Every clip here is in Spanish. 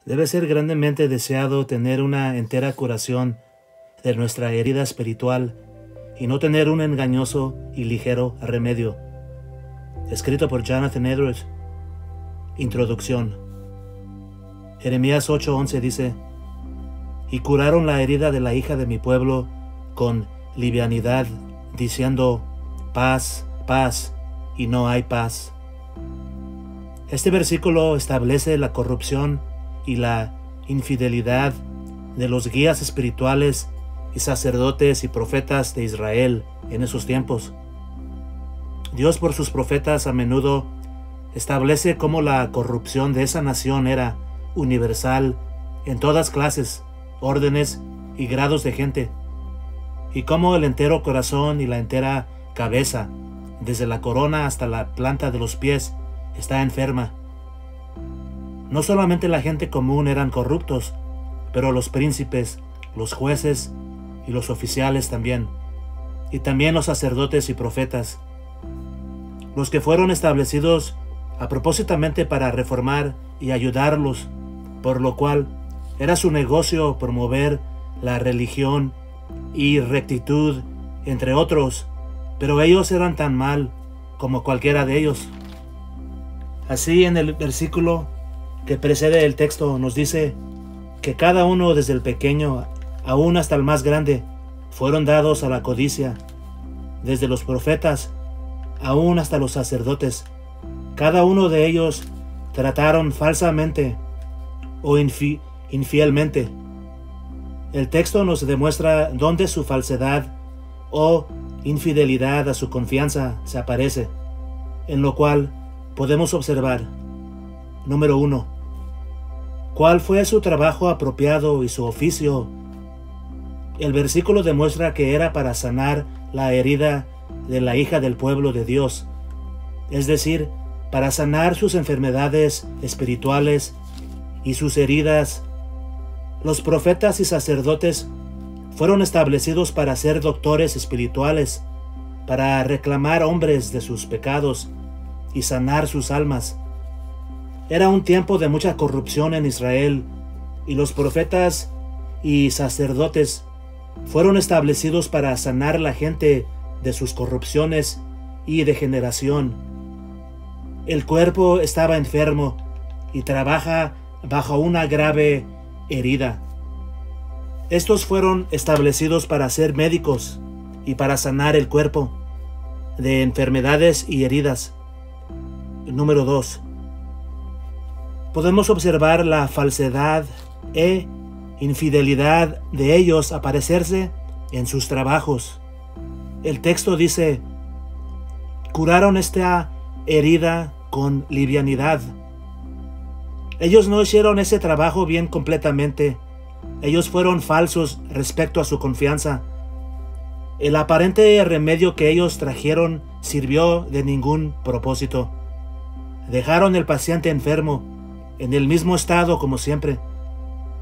Debe ser grandemente deseado tener una entera curación de nuestra herida espiritual y no tener un engañoso y ligero remedio. Escrito por Jonathan Edwards. Introducción. Jeremías 8:11 dice: Y curaron la herida de la hija de mi pueblo con livianidad, diciendo: paz, paz, y no hay paz. Este versículo establece la corrupción y la infidelidad de los guías espirituales y sacerdotes y profetas de Israel en esos tiempos. Dios, por sus profetas, a menudo establece cómo la corrupción de esa nación era universal en todas clases, órdenes y grados de gente, y cómo el entero corazón y la entera cabeza, desde la corona hasta la planta de los pies, está enferma. No solamente la gente común eran corruptos, pero los príncipes, los jueces y los oficiales también, y también los sacerdotes y profetas, los que fueron establecidos propósitamente para reformar y ayudarlos, por lo cual era su negocio promover la religión y rectitud, entre otros, pero ellos eran tan mal como cualquiera de ellos. Así, en el versículo que precede el texto nos dice que cada uno, desde el pequeño aún hasta el más grande, fueron dados a la codicia, desde los profetas aún hasta los sacerdotes. Cada uno de ellos trataron falsamente o infielmente. El texto nos demuestra dónde su falsedad o infidelidad a su confianza se aparece, en lo cual podemos observar: número 1. ¿Cuál fue su trabajo apropiado y su oficio? El versículo demuestra que era para sanar la herida de la hija del pueblo de Dios, es decir, para sanar sus enfermedades espirituales y sus heridas. Los profetas y sacerdotes fueron establecidos para ser doctores espirituales, para reclamar hombres de sus pecados y sanar sus almas. Era un tiempo de mucha corrupción en Israel, y los profetas y sacerdotes fueron establecidos para sanar a la gente de sus corrupciones y degeneración. El cuerpo estaba enfermo y trabaja bajo una grave herida. Estos fueron establecidos para ser médicos y para sanar el cuerpo de enfermedades y heridas. Número 2. Podemos observar la falsedad e infidelidad de ellos aparecerse en sus trabajos. El texto dice: curaron esta herida con livianidad. Ellos no hicieron ese trabajo bien completamente. Ellos fueron falsos respecto a su confianza. El aparente remedio que ellos trajeron sirvió de ningún propósito. Dejaron el paciente enfermo, en el mismo estado como siempre.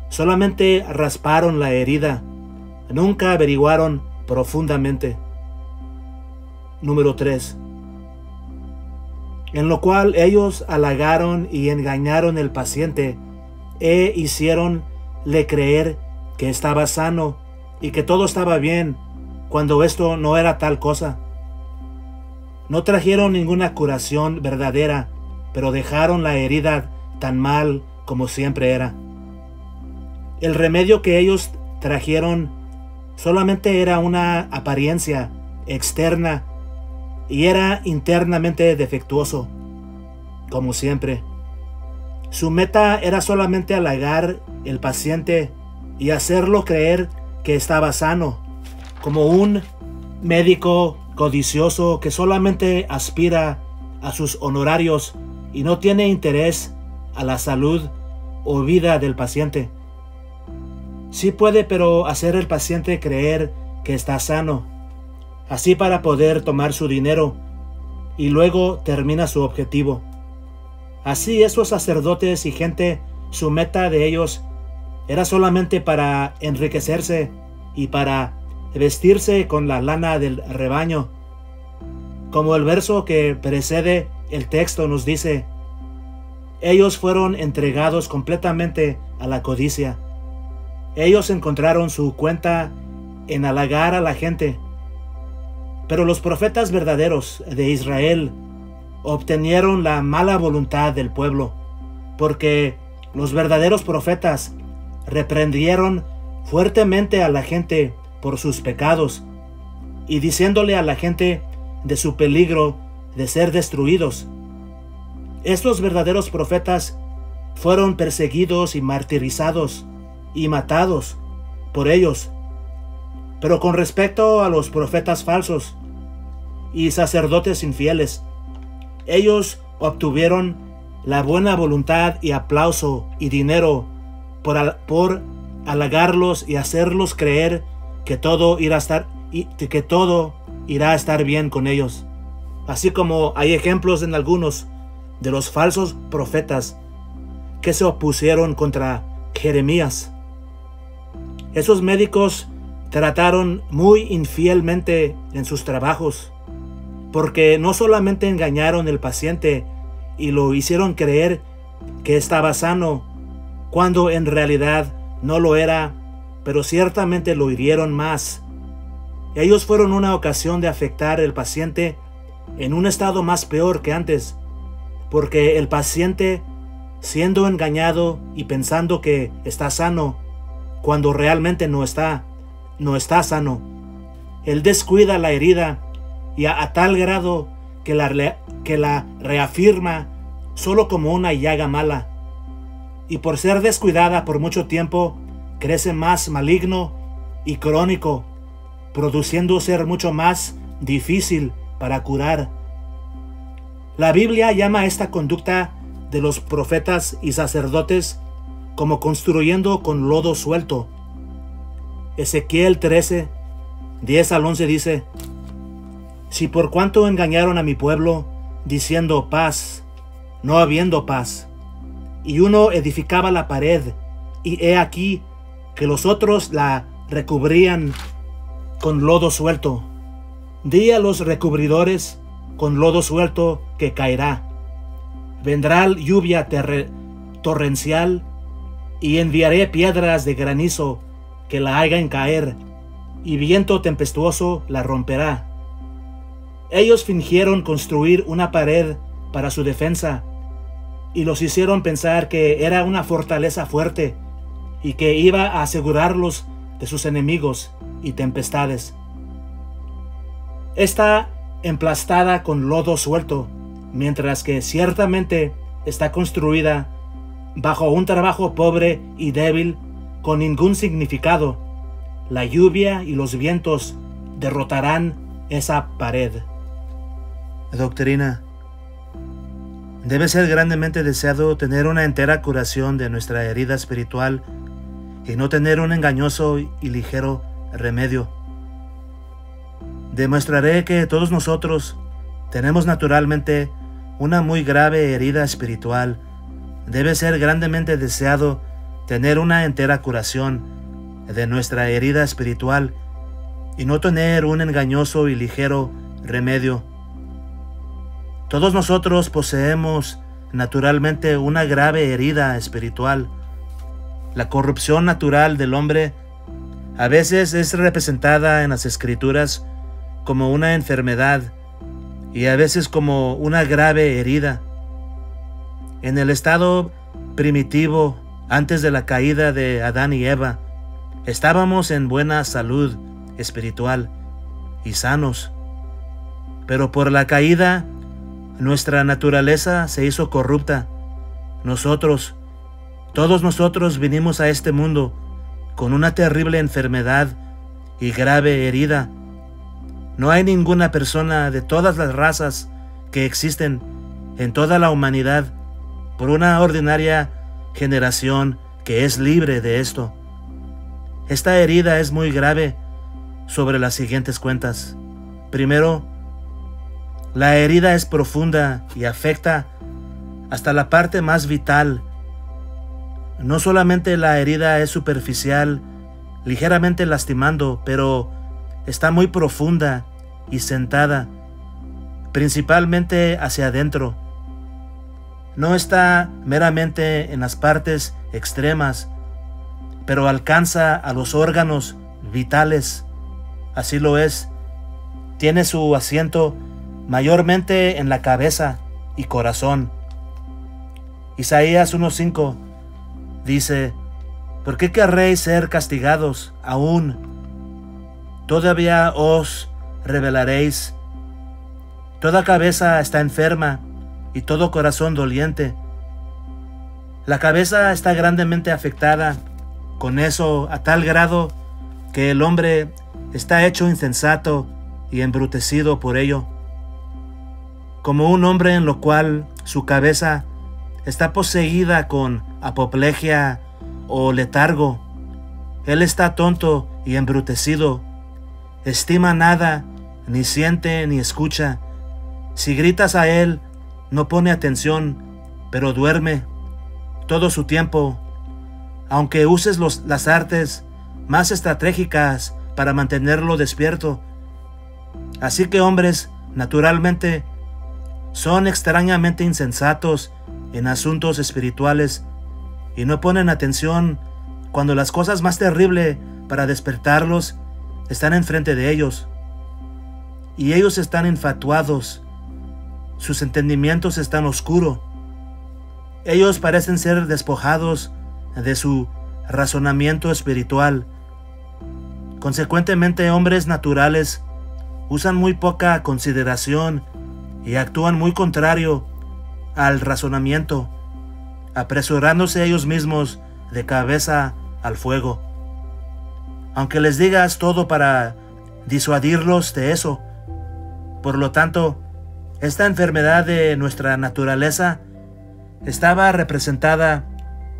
Solamente rasparon la herida. Nunca averiguaron profundamente. Número 3. En lo cual ellos halagaron y engañaron al paciente e hicieronle creer que estaba sano y que todo estaba bien, cuando esto no era tal cosa. No trajeron ninguna curación verdadera, pero dejaron la herida tan mal como siempre era. El remedio que ellos trajeron solamente era una apariencia externa y era internamente defectuoso, como siempre. Su meta era solamente halagar al paciente y hacerlo creer que estaba sano, como un médico codicioso que solamente aspira a sus honorarios y no tiene interés a la salud o vida del paciente. Sí puede, pero hacer al paciente creer que está sano, así para poder tomar su dinero, y luego termina su objetivo. Así esos sacerdotes y gente, su meta de ellos era solamente para enriquecerse y para vestirse con la lana del rebaño. Como el verso que precede el texto nos dice: ellos fueron entregados completamente a la codicia. Ellos encontraron su cuenta en halagar a la gente. Pero los profetas verdaderos de Israel obtenieron la mala voluntad del pueblo, porque los verdaderos profetas reprendieron fuertemente a la gente por sus pecados y diciéndole a la gente de su peligro de ser destruidos. Estos verdaderos profetas fueron perseguidos y martirizados y matados por ellos. Pero con respecto a los profetas falsos y sacerdotes infieles, ellos obtuvieron la buena voluntad y aplauso y dinero por halagarlos y hacerlos creer que todo irá a estar bien con ellos. Así como hay ejemplos en algunos de los falsos profetas que se opusieron contra Jeremías. Esos médicos trataron muy infielmente en sus trabajos, porque no solamente engañaron al paciente y lo hicieron creer que estaba sano, cuando en realidad no lo era, pero ciertamente lo hirieron más. Ellos fueron una ocasión de afectar al paciente en un estado más peor que antes, porque el paciente, siendo engañado y pensando que está sano, cuando realmente no está sano, él descuida la herida y a tal grado que la reafirma solo como una llaga mala, y por ser descuidada por mucho tiempo crece más maligno y crónico, produciendo ser mucho más difícil para curar. La Biblia llama esta conducta de los profetas y sacerdotes como construyendo con lodo suelto. Ezequiel 13, 10 al 11 dice: Si por cuanto engañaron a mi pueblo, diciendo paz, no habiendo paz, y uno edificaba la pared, y he aquí que los otros la recubrían con lodo suelto. Di a los recubridores con lodo suelto que caerá. Vendrá lluvia torrencial, y enviaré piedras de granizo que la hagan caer, y viento tempestuoso la romperá. Ellos fingieron construir una pared para su defensa, y los hicieron pensar que era una fortaleza fuerte, y que iba a asegurarlos de sus enemigos y tempestades. Está emplastada con lodo suelto, mientras que ciertamente está construida bajo un trabajo pobre y débil, con ningún significado. La lluvia y los vientos derrotarán esa pared. Doctrina. Debe ser grandemente deseado tener una entera curación de nuestra herida espiritual y no tener un engañoso y ligero remedio. Demostraré que todos nosotros tenemos naturalmente una muy grave herida espiritual. Debe ser grandemente deseado tener una entera curación de nuestra herida espiritual y no tener un engañoso y ligero remedio. Todos nosotros poseemos naturalmente una grave herida espiritual. La corrupción natural del hombre a veces es representada en las Escrituras como una enfermedad y a veces como una grave herida. En el estado primitivo, antes de la caída de Adán y Eva, estábamos en buena salud espiritual y sanos. Pero por la caída, nuestra naturaleza se hizo corrupta. Todos nosotros vinimos a este mundo con una terrible enfermedad y grave herida. No hay ninguna persona de todas las razas que existen en toda la humanidad por una ordinaria generación que es libre de esto. Esta herida es muy grave sobre las siguientes cuentas. Primero, la herida es profunda y afecta hasta la parte más vital. No solamente la herida es superficial, ligeramente lastimando, pero está muy profunda y sentada, principalmente hacia adentro. no está meramente en las partes extremas, pero alcanza a los órganos vitales. Así lo es. Tiene su asiento mayormente en la cabeza y corazón. Isaías 1:5 dice: ¿por qué querréis ser castigados aún? Todavía os rebelaréis. Toda cabeza está enferma y todo corazón doliente. La cabeza está grandemente afectada con eso, a tal grado que el hombre está hecho insensato y embrutecido por ello. Como un hombre en lo cual su cabeza está poseída con apoplejía o letargo. Él está tonto y embrutecido. Estima nada, ni siente ni escucha. Si gritas a él, no pone atención, pero duerme todo su tiempo, aunque uses las artes más estratégicas para mantenerlo despierto. Así que hombres, naturalmente, son extrañamente insensatos en asuntos espirituales y no ponen atención cuando las cosas más terribles para despertarlos están enfrente de ellos. Y ellos están infatuados, sus entendimientos están oscuros. Ellos parecen ser despojados de su razonamiento espiritual. Consecuentemente, hombres naturales usan muy poca consideración y actúan muy contrario al razonamiento, apresurándose ellos mismos de cabeza al fuego. Aunque les digas todo para disuadirlos de eso. Por lo tanto, esta enfermedad de nuestra naturaleza estaba representada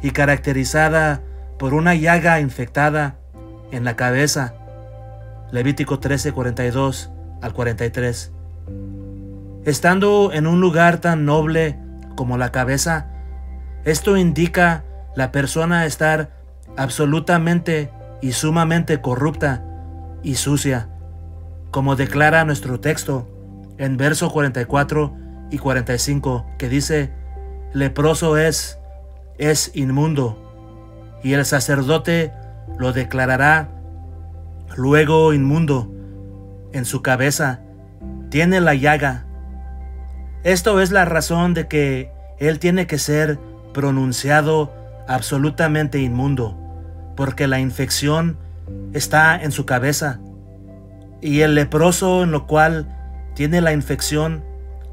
y caracterizada por una llaga infectada en la cabeza. Levítico 13:42 al 43. Estando en un lugar tan noble como la cabeza, esto indica la persona estar absolutamente y sumamente corrupta y sucia, como declara nuestro texto en verso 44 y 45, que dice: leproso es inmundo, y el sacerdote lo declarará luego inmundo. En su cabeza tiene la llaga. Esto es la razón de que él tiene que ser pronunciado absolutamente inmundo, porque la infección está en su cabeza. Y el leproso, en lo cual tiene la infección,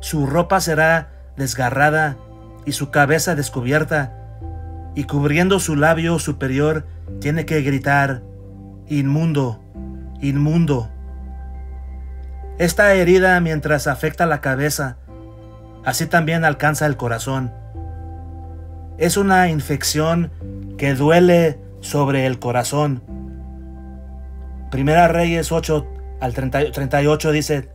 su ropa será desgarrada y su cabeza descubierta, y cubriendo su labio superior tiene que gritar: inmundo, inmundo. Esta herida, mientras afecta la cabeza, así también alcanza el corazón. Es una infección que duele sobre el corazón. Primera Reyes 8 al 38 dice: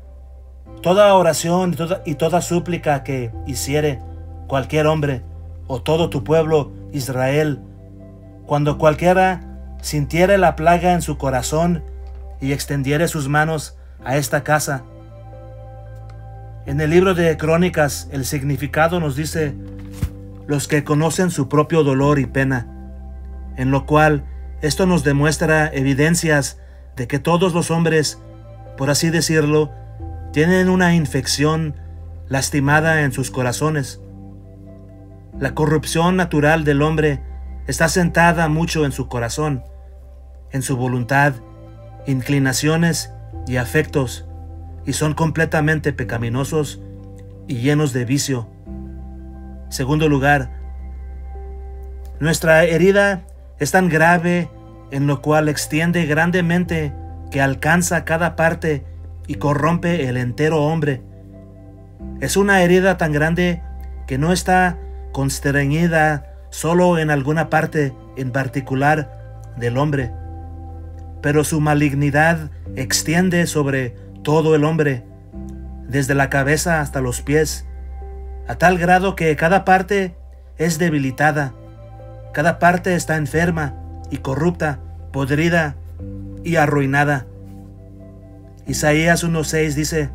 toda oración y toda súplica que hiciere cualquier hombre o todo tu pueblo Israel, cuando cualquiera sintiere la plaga en su corazón y extendiere sus manos a esta casa. En el libro de Crónicas el significado nos dice: los que conocen su propio dolor y pena, en lo cual esto nos demuestra evidencias de que todos los hombres, por así decirlo, tienen una infección lastimada en sus corazones. La corrupción natural del hombre está sentada mucho en su corazón, en su voluntad, inclinaciones y afectos, y son completamente pecaminosos y llenos de vicio. Segundo lugar, nuestra herida es tan grave en lo cual extiende grandemente que alcanza cada parte y corrompe el entero hombre. Es una herida tan grande que no está constreñida solo en alguna parte en particular del hombre, pero su malignidad extiende sobre todo el hombre, desde la cabeza hasta los pies, a tal grado que cada parte es debilitada, cada parte está enferma y corrupta, podrida y arruinada. Isaías 1:6 dice: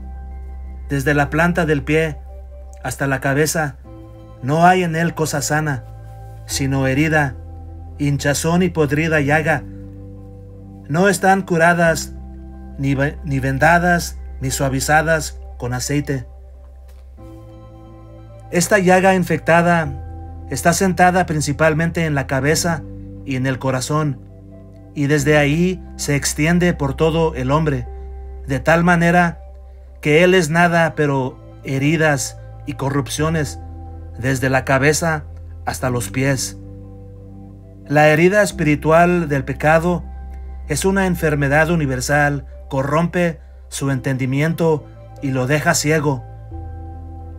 desde la planta del pie hasta la cabeza No hay en él cosa sana, sino herida, hinchazón y podrida llaga. No están curadas, ni vendadas, ni suavizadas con aceite. Esta llaga infectada está sentada principalmente en la cabeza y en el corazón, y desde ahí se extiende por todo el hombre, de tal manera que él es nada pero heridas y corrupciones, desde la cabeza hasta los pies. La herida espiritual del pecado es una enfermedad universal, corrompe su entendimiento y lo deja ciego.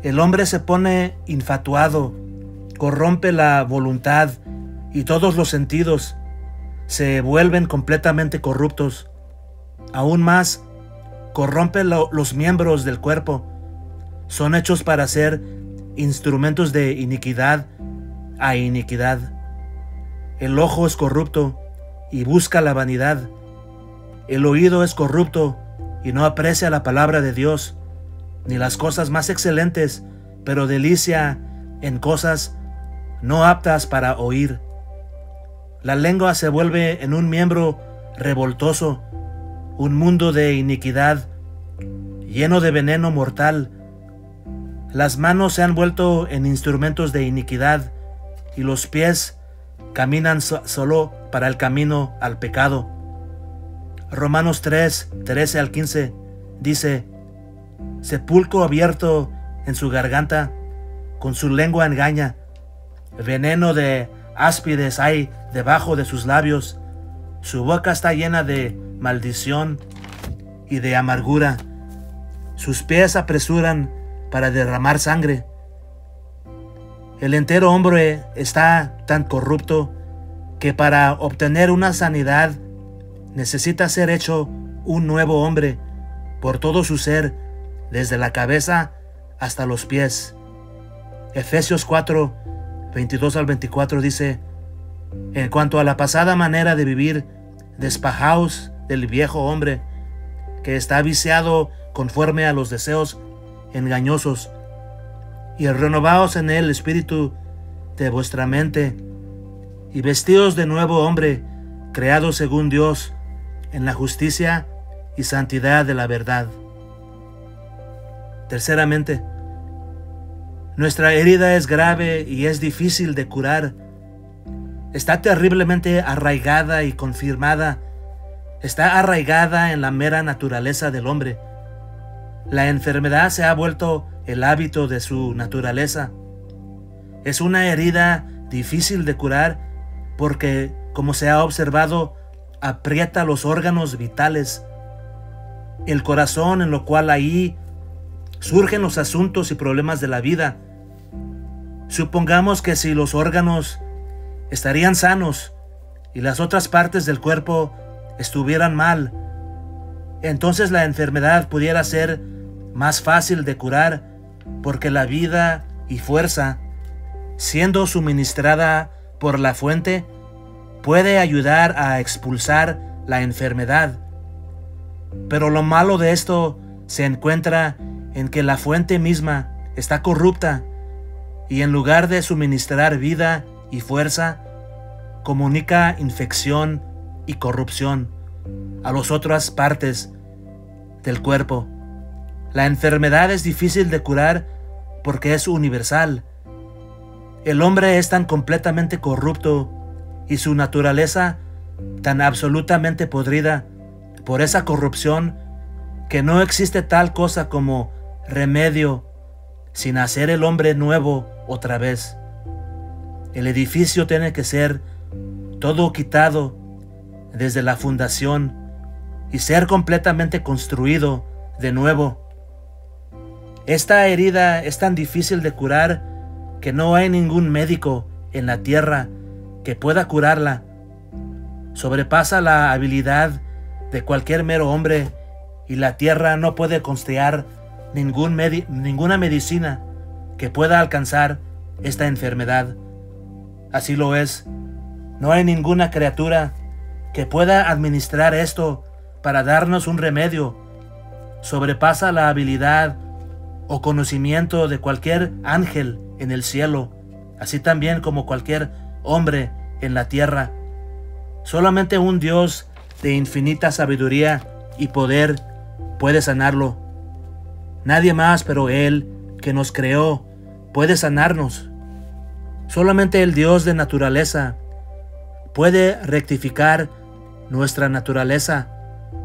El hombre se pone infatuado, corrompe la voluntad y todos los sentidos, se vuelven completamente corruptos. Aún más, corrompe los miembros del cuerpo. Son hechos para ser instrumentos de iniquidad a iniquidad. El ojo es corrupto y busca la vanidad. El oído es corrupto y no aprecia la palabra de Dios, ni las cosas más excelentes, pero delicia en cosas no aptas para oír. La lengua se vuelve en un miembro revoltoso, un mundo de iniquidad, lleno de veneno mortal. Las manos se han vuelto en instrumentos de iniquidad, y los pies caminan solo para el camino al pecado. Romanos 3, 13 al 15 dice: sepulcro abierto en su garganta, con su lengua engaña, veneno de áspides hay debajo de sus labios, su boca está llena de maldición y de amargura, sus pies apresuran para derramar sangre. El entero hombre está tan corrupto que para obtener una sanidad necesita ser hecho un nuevo hombre por todo su ser, desde la cabeza hasta los pies. Efesios 4, 22 al 24 dice: en cuanto a la pasada manera de vivir, despojaos del viejo hombre, que está viciado conforme a los deseos engañosos, y renovaos en el espíritu de vuestra mente, y vestíos de nuevo hombre, creado según Dios, en la justicia y santidad de la verdad. Terceramente, nuestra herida es grave y es difícil de curar. Está terriblemente arraigada y confirmada. Está arraigada en la mera naturaleza del hombre. La enfermedad se ha vuelto el hábito de su naturaleza. Es una herida difícil de curar porque, como se ha observado, aprieta los órganos vitales, el corazón, en lo cual ahí surgen los asuntos y problemas de la vida. Supongamos que si los órganos estarían sanos y las otras partes del cuerpo estuvieran mal, entonces la enfermedad pudiera ser más fácil de curar, porque la vida y fuerza, siendo suministrada por la fuente, puede ayudar a expulsar la enfermedad. Pero lo malo de esto se encuentra en que la fuente misma está corrupta, y en lugar de suministrar vida y fuerza, comunica infección y corrupción a las otras partes del cuerpo. La enfermedad es difícil de curar porque es universal. El hombre es tan completamente corrupto y su naturaleza tan absolutamente podrida por esa corrupción que no existe tal cosa como remedio sin hacer el hombre nuevo otra vez. El edificio tiene que ser todo quitado desde la fundación y ser completamente construido de nuevo. Esta herida es tan difícil de curar que no hay ningún médico en la tierra que pueda curarla. Sobrepasa la habilidad de cualquier mero hombre, y la tierra no puede costear ninguna medicina que pueda alcanzar esta enfermedad. Así lo es. No hay ninguna criatura que pueda administrar esto para darnos un remedio. Sobrepasa la habilidad o conocimiento de cualquier ángel en el cielo así también como cualquier hombre en la tierra. Solamente un Dios de infinita sabiduría y poder puede sanarlo. Nadie más pero Él, que nos creó, puede sanarnos. Solamente el Dios de naturaleza puede rectificar nuestra naturaleza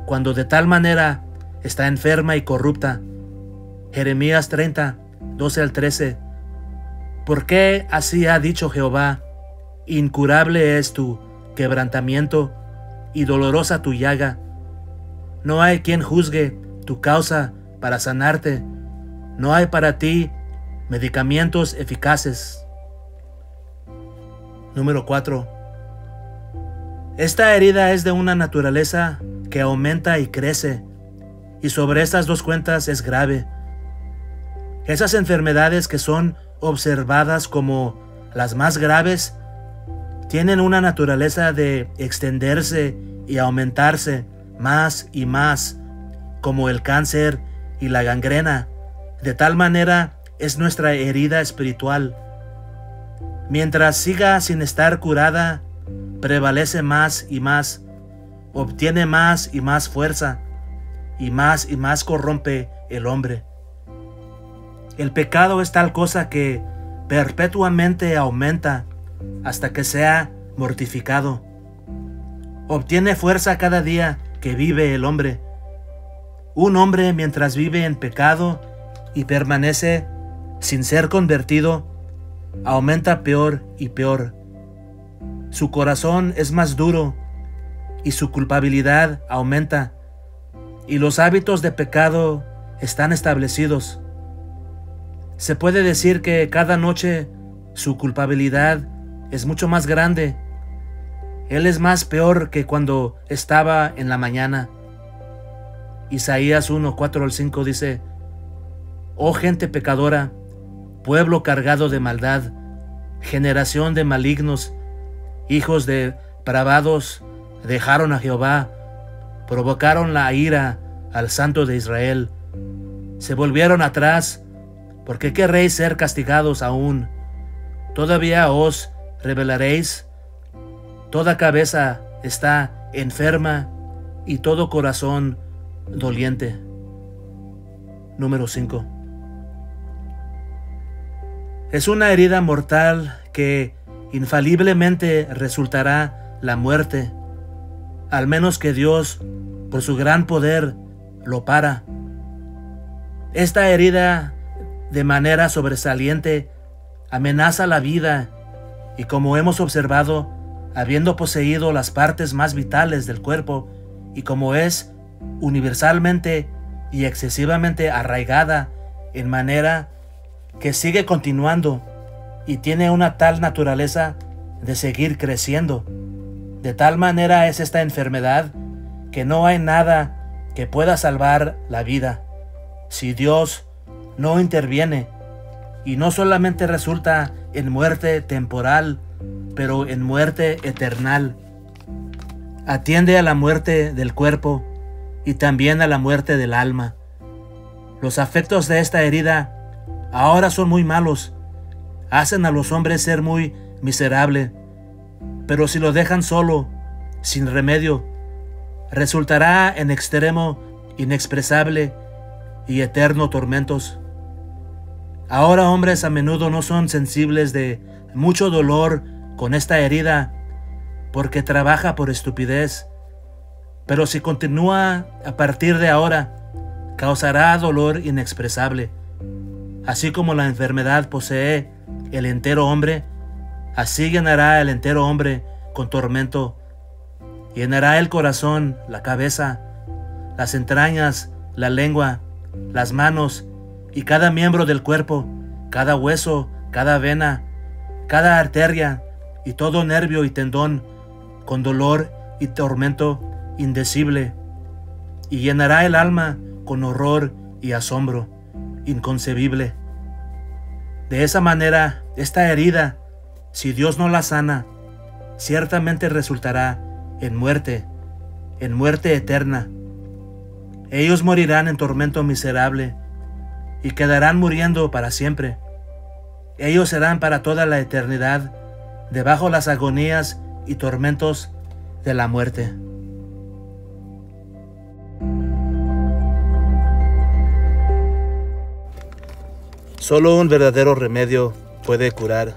cuando de tal manera está enferma y corrupta. Jeremías 30, 12 al 13. ¿Por qué así ha dicho Jehová? Incurable es tu quebrantamiento y dolorosa tu llaga. No hay quien juzgue tu causa para sanarte. No hay para ti medicamentos eficaces. Número 4. Esta herida es de una naturaleza que aumenta y crece, y sobre estas dos cuentas es grave. Esas enfermedades que son observadas como las más graves tienen una naturaleza de extenderse y aumentarse más y más, como el cáncer y la gangrena. De tal manera es nuestra herida espiritual. Mientras siga sin estar curada, prevalece más y más, obtiene más y más fuerza, y más corrompe el hombre. El pecado es tal cosa que perpetuamente aumenta hasta que sea mortificado. Obtiene fuerza cada día que vive el hombre. Un hombre, mientras vive en pecado y permanece sin ser convertido, aumenta peor y peor. Su corazón es más duro y su culpabilidad aumenta, y los hábitos de pecado están establecidos. Se puede decir que cada noche su culpabilidad es mucho más grande. Él es más peor que cuando estaba en la mañana. Isaías 1, 4 al 5 dice: Oh gente pecadora, pueblo cargado de maldad, generación de malignos, hijos de depravados, dejaron a Jehová, provocaron la ira al Santo de Israel, se volvieron atrás. ¿Por qué querréis ser castigados aún? ¿Todavía os rebelaréis? Toda cabeza está enferma y todo corazón doliente. Número 5. Es una herida mortal que infaliblemente resultará la muerte, al menos que Dios, por su gran poder, lo para. Esta herida, de manera sobresaliente, amenaza la vida, y como hemos observado, habiendo poseído las partes más vitales del cuerpo, y como es universalmente y excesivamente arraigada, en manera que sigue continuando y tiene una tal naturaleza de seguir creciendo. De tal manera es esta enfermedad que no hay nada que pueda salvar la vida si Dios no interviene, y no solamente resulta en muerte temporal, pero en muerte eternal. Atiende a la muerte del cuerpo y también a la muerte del alma. Los afectos de esta herida ahora son muy malos, hacen a los hombres ser muy miserables, pero si lo dejan solo, sin remedio, resultará en extremo, inexpresable y eterno tormentos. Ahora hombres a menudo no son sensibles de mucho dolor con esta herida, porque trabaja por estupidez, pero si continúa a partir de ahora, causará dolor inexpresable. Así como la enfermedad posee el entero hombre, así llenará el entero hombre con tormento. Llenará el corazón, la cabeza, las entrañas, la lengua, las manos y cada miembro del cuerpo, cada hueso, cada vena, cada arteria y todo nervio y tendón, con dolor y tormento indecible. Y llenará el alma con horror y asombro inconcebible. De esa manera, esta herida, si Dios no la sana, ciertamente resultará en muerte eterna. Ellos morirán en tormento miserable y quedarán muriendo para siempre. Ellos serán para toda la eternidad debajo las agonías y tormentos de la muerte. Solo un verdadero remedio puede curar.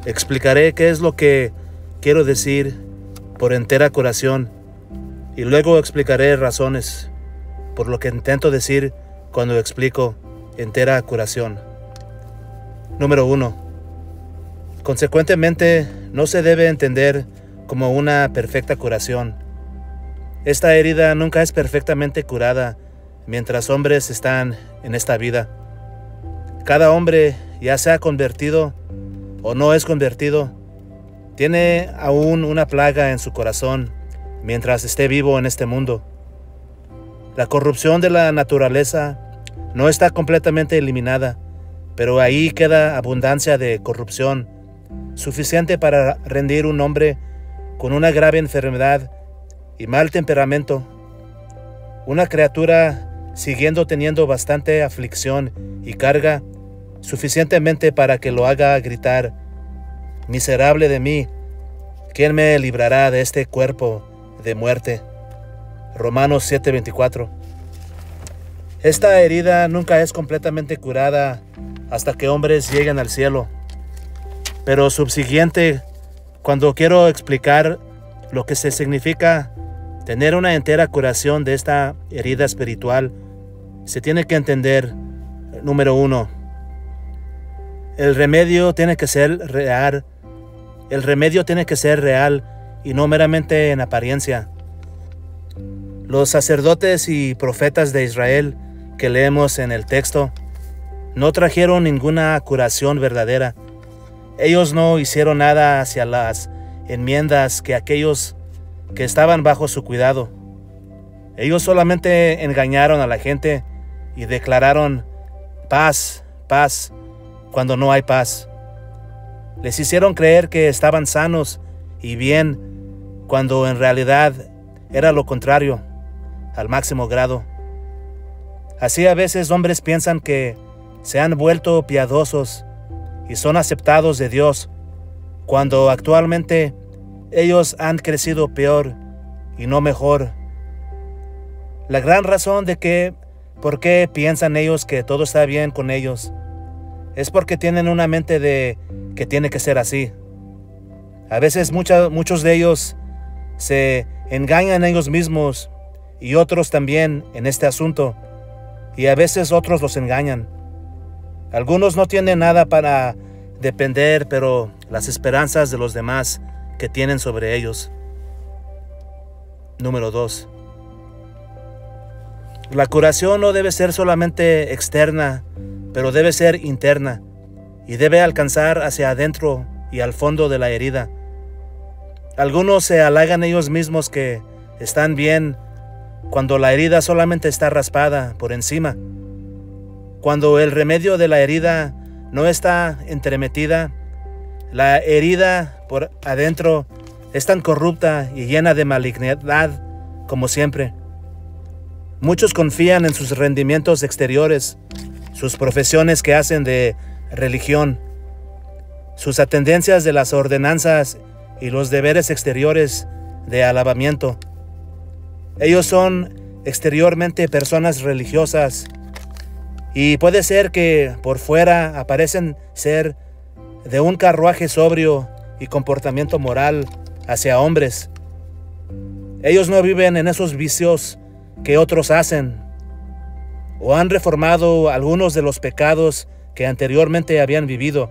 Explicaré qué es lo que quiero decir por entera curación y luego explicaré razones por lo que intento decir cuando explico entera curación. Número 1. Consecuentemente, no se debe entender como una perfecta curación. Esta herida nunca es perfectamente curada mientras hombres están en esta vida. Cada hombre, ya sea convertido o no es convertido, tiene aún una plaga en su corazón mientras esté vivo en este mundo. La corrupción de la naturaleza no está completamente eliminada, pero ahí queda abundancia de corrupción, suficiente para rendir un hombre con una grave enfermedad y mal temperamento. Una criatura siguiendo teniendo bastante aflicción y carga, suficientemente para que lo haga gritar: miserable de mí, ¿quién me librará de este cuerpo de muerte? Romanos 7:24. Esta herida nunca es completamente curada hasta que hombres lleguen al cielo. Pero subsiguiente, cuando quiero explicar lo que se significa tener una entera curación de esta herida espiritual, se tiene que entender, número 1, el remedio tiene que ser real. El remedio tiene que ser real y no meramente en apariencia. Los sacerdotes y profetas de Israel que leemos en el texto no trajeron ninguna curación verdadera. Ellos no hicieron nada hacia las enmiendas que aquellos que estaban bajo su cuidado. Ellos solamente engañaron a la gente y declararon paz, paz, cuando no hay paz. Les hicieron creer que estaban sanos y bien, cuando en realidad era lo contrario, al máximo grado. Así a veces hombres piensan que se han vuelto piadosos y son aceptados de Dios, cuando actualmente ellos han crecido peor y no mejor. La gran razón de por qué piensan ellos que todo está bien con ellos es porque tienen una mente de que tiene que ser así. A veces muchos de ellos se engañan a ellos mismos y otros también en este asunto, y a veces otros los engañan. Algunos no tienen nada para depender, pero las esperanzas de los demás que tienen sobre ellos. Número 2. La curación no debe ser solamente externa, pero debe ser interna y debe alcanzar hacia adentro y al fondo de la herida. Algunos se halagan ellos mismos que están bien cuando la herida solamente está raspada por encima. Cuando el remedio de la herida no está entremetida, la herida por adentro es tan corrupta y llena de malignidad como siempre. Muchos confían en sus rendimientos exteriores, sus profesiones que hacen de religión, sus atendencias de las ordenanzas y los deberes exteriores de alabamiento. Ellos son exteriormente personas religiosas y puede ser que por fuera aparecen ser de un carruaje sobrio y comportamiento moral hacia hombres. Ellos no viven en esos vicios que otros hacen, o han reformado algunos de los pecados que anteriormente habían vivido,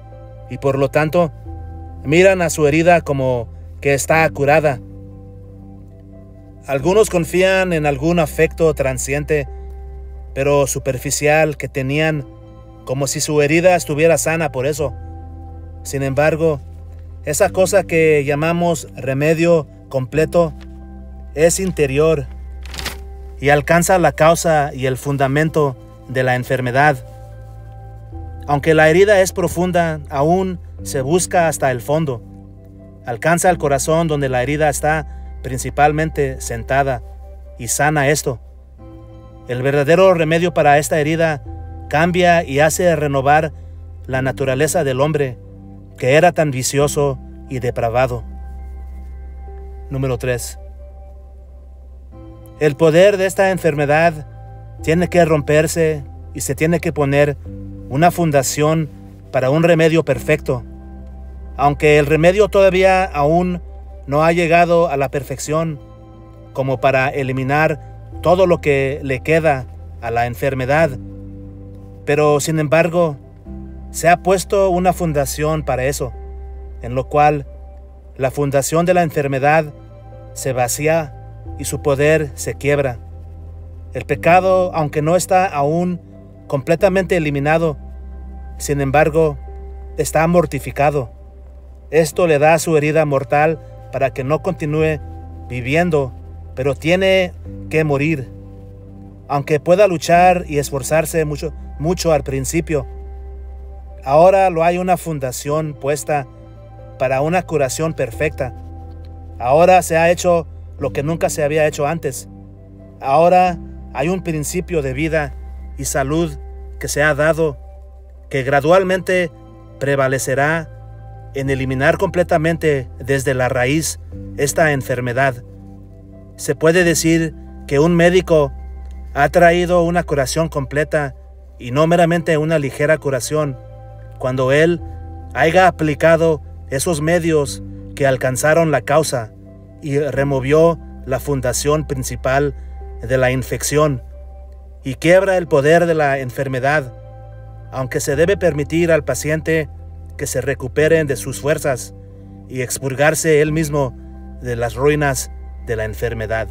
y por lo tanto miran a su herida como que está curada. Algunos confían en algún afecto transiente, pero superficial que tenían, como si su herida estuviera sana por eso. Sin embargo, esa cosa que llamamos remedio completo es interior y alcanza la causa y el fundamento de la enfermedad. Aunque la herida es profunda, aún se busca hasta el fondo. Alcanza el corazón donde la herida está principalmente sentada y sana esto. El verdadero remedio para esta herida cambia y hace renovar la naturaleza del hombre, que era tan vicioso y depravado. Número 3. El poder de esta enfermedad tiene que romperse y se tiene que poner una fundación para un remedio perfecto. Aunque el remedio todavía aún no ha llegado a la perfección, como para eliminar todo lo que le queda a la enfermedad, pero sin embargo, se ha puesto una fundación para eso, en lo cual la fundación de la enfermedad se vacía y su poder se quiebra. El pecado, aunque no está aún completamente eliminado, sin embargo, está mortificado. Esto le da su herida mortal para que no continúe viviendo, pero tiene que morir. Aunque pueda luchar y esforzarse mucho al principio, ahora lo hay una fundación puesta para una curación perfecta. Ahora se ha hecho lo que nunca se había hecho antes. Ahora hay un principio de vida y salud que se ha dado, que gradualmente prevalecerá en eliminar completamente desde la raíz esta enfermedad. Se puede decir que un médico ha traído una curación completa y no meramente una ligera curación, cuando él haya aplicado esos medios que alcanzaron la causa y removió la fundación principal de la infección y quiebra el poder de la enfermedad, aunque se debe permitir al paciente que se recupere de sus fuerzas y expurgarse él mismo de las ruinas de la enfermedad.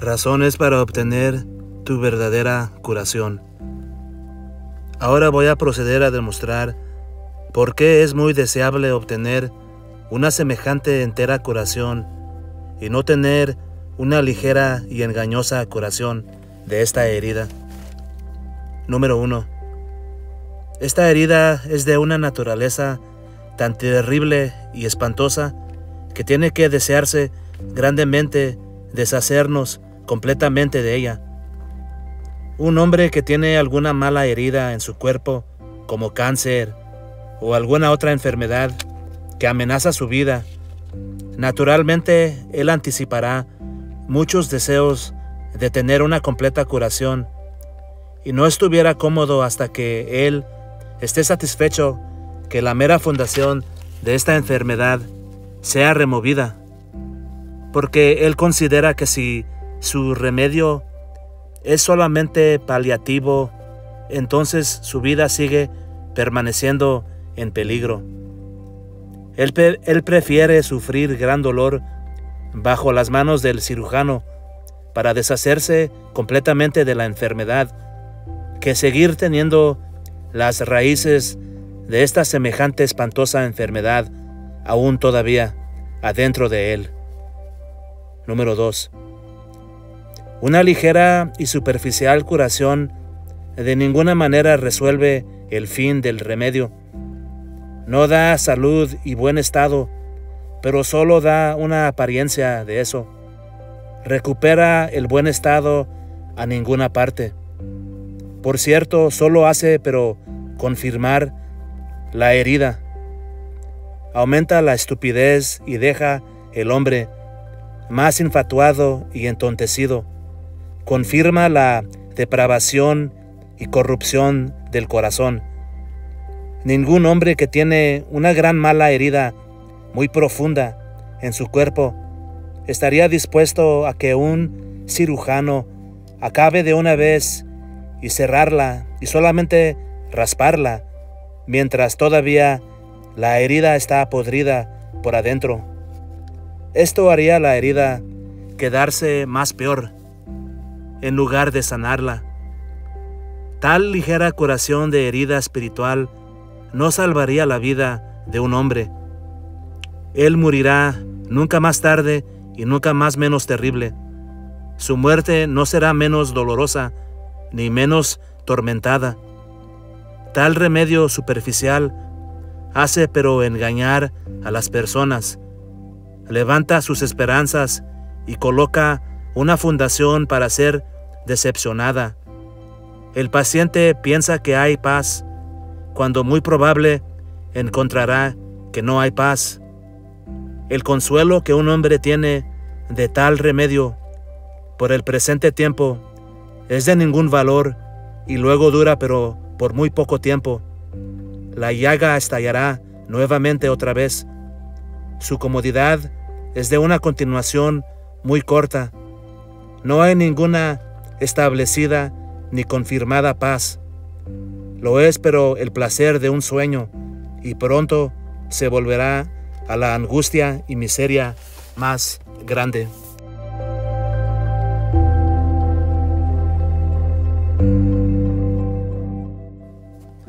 Razones para obtener tu verdadera curación. Ahora voy a proceder a demostrar por qué es muy deseable obtener una semejante entera curación y no tener una ligera y engañosa curación de esta herida. Número 1. Esta herida es de una naturaleza tan terrible y espantosa que tiene que desearse grandemente deshacernos completamente de ella. Un hombre que tiene alguna mala herida en su cuerpo, como cáncer o alguna otra enfermedad que amenaza su vida, naturalmente él anticipará muchos deseos de tener una completa curación y no estuviera cómodo hasta que él esté satisfecho que la mera fundación de esta enfermedad sea removida, porque él considera que si su remedio es solamente paliativo, entonces su vida sigue permaneciendo en peligro. Él prefiere sufrir gran dolor bajo las manos del cirujano para deshacerse completamente de la enfermedad, que seguir teniendo las raíces de esta semejante espantosa enfermedad aún todavía adentro de él. Número 2. Una ligera y superficial curación de ninguna manera resuelve el fin del remedio. No da salud y buen estado, pero solo da una apariencia de eso. Recupera el buen estado a ninguna parte. Por cierto, solo hace pero confirmar la herida. Aumenta la estupidez y deja el hombre más infatuado y entontecido. Confirma la depravación y corrupción del corazón. Ningún hombre que tiene una gran mala herida muy profunda en su cuerpo estaría dispuesto a que un cirujano acabe de una vez y cerrarla y solamente rasparla mientras todavía la herida está podrida por adentro. Esto haría la herida quedarse más peor en lugar de sanarla. Tal ligera curación de herida espiritual no salvaría la vida de un hombre. Él morirá nunca más tarde y nunca más menos terrible. Su muerte no será menos dolorosa ni menos tormentada. Tal remedio superficial hace pero engañar a las personas, levanta sus esperanzas y coloca una fundación para ser decepcionada. El paciente piensa que hay paz, cuando muy probable encontrará que no hay paz. El consuelo que un hombre tiene de tal remedio por el presente tiempo es de ningún valor y luego dura pero por muy poco tiempo. La llaga estallará nuevamente otra vez. Su comodidad es de una continuación muy corta. No hay ninguna establecida ni confirmada paz. Lo es pero el placer de un sueño, y pronto se volverá a la angustia y miseria más grande.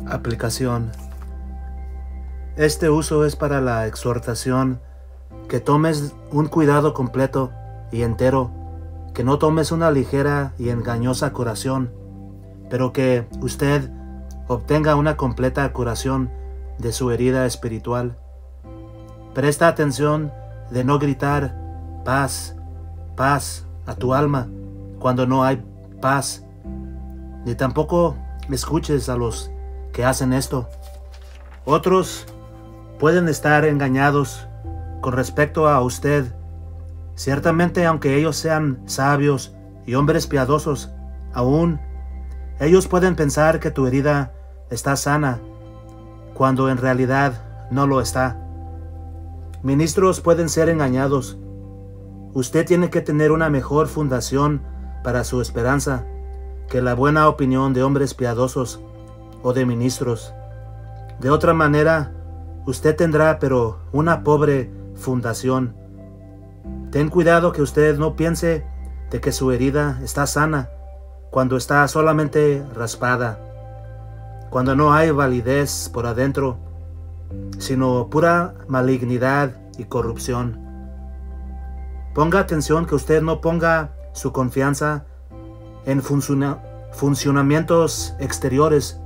Aplicación. Este uso es para la exhortación que tomes un cuidado completo y entero, que no tomes una ligera y engañosa curación, pero que usted obtenga una completa curación de su herida espiritual. Presta atención de no gritar paz, paz a tu alma cuando no hay paz, ni tampoco escuches a los que hacen esto. Otros pueden estar engañados con respecto a usted. Ciertamente, aunque ellos sean sabios y hombres piadosos, aún ellos pueden pensar que tu herida está sana, cuando en realidad no lo está. Ministros pueden ser engañados. Usted tiene que tener una mejor fundación para su esperanza que la buena opinión de hombres piadosos o de ministros. De otra manera, usted tendrá pero una pobre fundación. Ten cuidado que usted no piense de que su herida está sana cuando está solamente raspada, cuando no hay validez por adentro, sino pura malignidad y corrupción. Ponga atención que usted no ponga su confianza en funcionamientos exteriores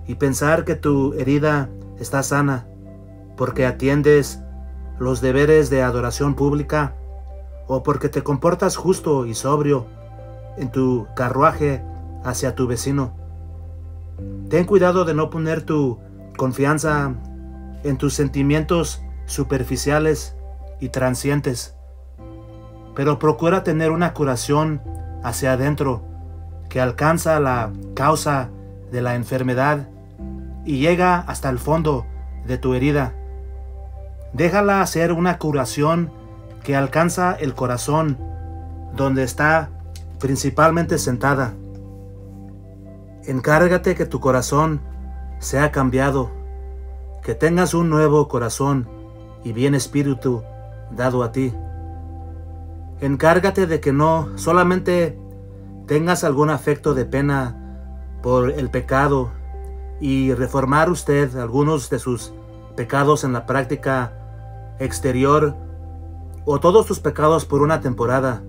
y pensar que tu herida está sana porque atiendes los deberes de adoración pública o porque te comportas justo y sobrio en tu carruaje hacia tu vecino. Ten cuidado de no poner tu confianza en tus sentimientos superficiales y transientes, pero procura tener una curación hacia adentro que alcanza la causa de la enfermedad y llega hasta el fondo de tu herida. Déjala hacer una curación que alcanza el corazón, donde está principalmente sentada. Encárgate que tu corazón sea cambiado, que tengas un nuevo corazón y bien espíritu dado a ti. Encárgate de que no solamente tengas algún afecto de pena por el pecado y reformar usted algunos de sus pecados en la práctica exterior o todos tus pecados por una temporada,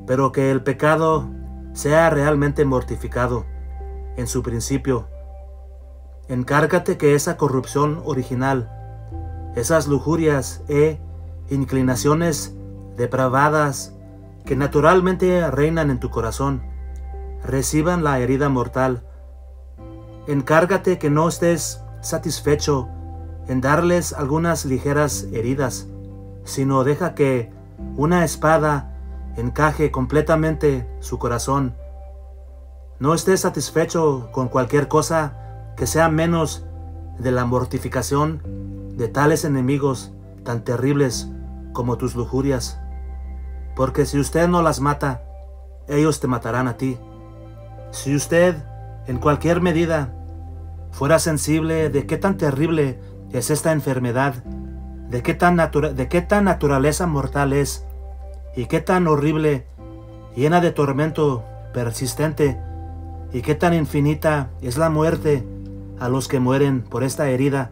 pero que el pecado sea realmente mortificado en su principio. Encárgate que esa corrupción original, esas lujurias e inclinaciones depravadas que naturalmente reinan en tu corazón, reciban la herida mortal. Encárgate que no estés satisfecho en darles algunas ligeras heridas, sino deja que una espada encaje completamente su corazón. No estés satisfecho con cualquier cosa que sea menos de la mortificación de tales enemigos tan terribles como tus lujurias, porque si usted no las mata, ellos te matarán a ti. Si usted, en cualquier medida, fuera sensible de qué tan terrible es esta enfermedad, de qué tan naturaleza mortal es, y qué tan horrible, llena de tormento persistente, y qué tan infinita es la muerte a los que mueren por esta herida,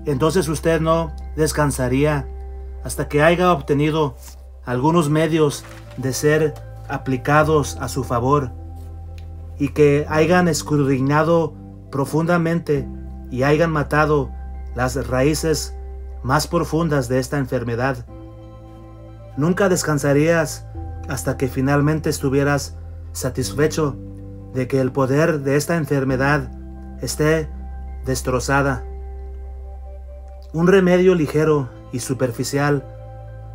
entonces usted no descansaría hasta que haya obtenido algunos medios de ser aplicados a su favor, y que hayan escudriñado profundamente y hayan matado las raíces más profundas de esta enfermedad. Nunca descansarías hasta que finalmente estuvieras satisfecho de que el poder de esta enfermedad esté destrozada. Un remedio ligero y superficial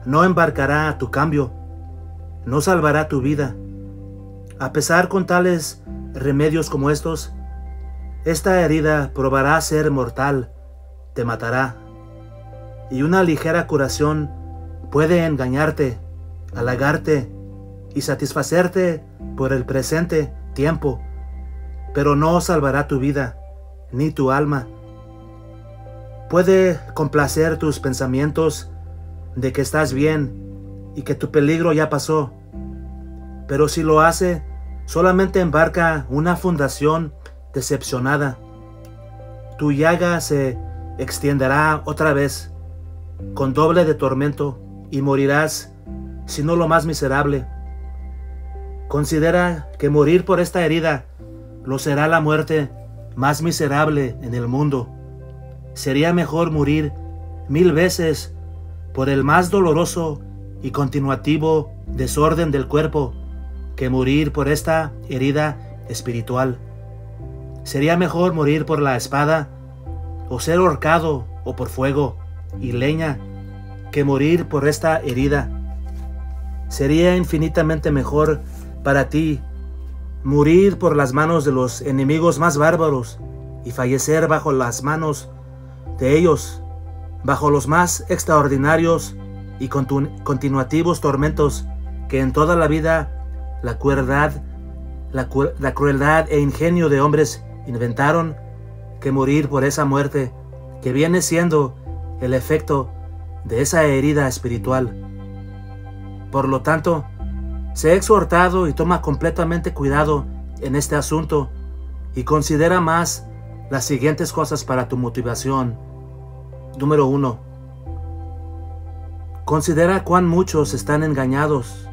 no embarcará tu cambio, no salvará tu vida. A pesar con tales remedios como estos, esta herida probará ser mortal, te matará. Y una ligera curación puede engañarte, halagarte y satisfacerte por el presente tiempo, pero no salvará tu vida ni tu alma. Puede complacer tus pensamientos de que estás bien y que tu peligro ya pasó, pero si lo hace, solamente embarca una fundación decepcionada. Tu llaga se extenderá otra vez, con doble de tormento, y morirás, si no lo más miserable. Considera que morir por esta herida lo será la muerte más miserable en el mundo. Sería mejor morir 1000 veces por el más doloroso y continuativo desorden del cuerpo que morir por esta herida espiritual. Sería mejor morir por la espada o ser ahorcado o por fuego y leña que morir por esta herida. Sería infinitamente mejor para ti morir por las manos de los enemigos más bárbaros y fallecer bajo las manos de ellos, bajo los más extraordinarios y continuativos tormentos que en toda la vida la crueldad e ingenio de hombres inventaron, que morir por esa muerte que viene siendo el efecto de esa herida espiritual. Por lo tanto, sé exhortado y toma completamente cuidado en este asunto y considera más las siguientes cosas para tu motivación. Número 1. Considera cuán muchos están engañados.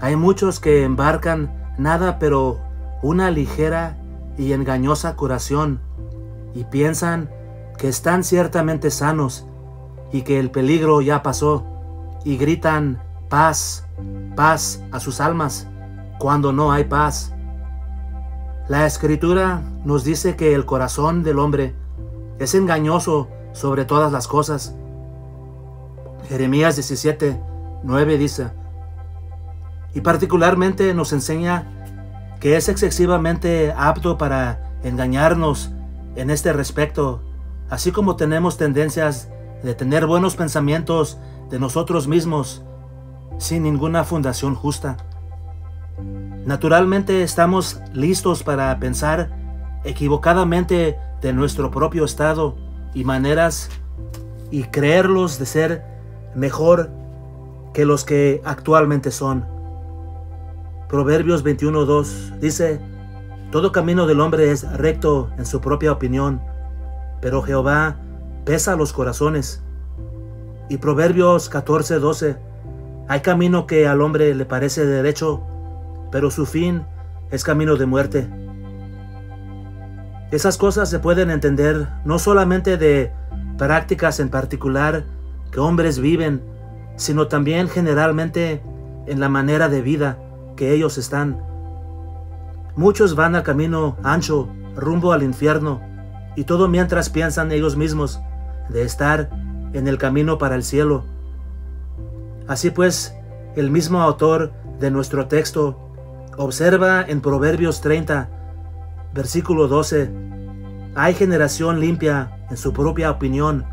Hay muchos que embarcan nada pero una ligera y engañosa curación y piensan que están ciertamente sanos y que el peligro ya pasó y gritan paz, paz a sus almas cuando no hay paz. La Escritura nos dice que el corazón del hombre es engañoso sobre todas las cosas. Jeremías 17:9 dice, y particularmente nos enseña que es excesivamente apto para engañarnos en este respecto, así como tenemos tendencias de tener buenos pensamientos de nosotros mismos sin ninguna fundación justa. Naturalmente estamos listos para pensar equivocadamente de nuestro propio estado y maneras y creerlos de ser mejor que los que actualmente son. Proverbios 21:2 dice, todo camino del hombre es recto en su propia opinión, pero Jehová pesa los corazones. Y Proverbios 14:12, hay camino que al hombre le parece derecho, pero su fin es camino de muerte. Esas cosas se pueden entender no solamente de prácticas en particular que hombres viven, sino también generalmente en la manera de vida que ellos están. Muchos van al camino ancho, rumbo al infierno, y todo mientras piensan ellos mismos de estar en el camino para el cielo. Así pues, el mismo autor de nuestro texto observa en Proverbios 30, versículo 12, hay generación limpia en su propia opinión,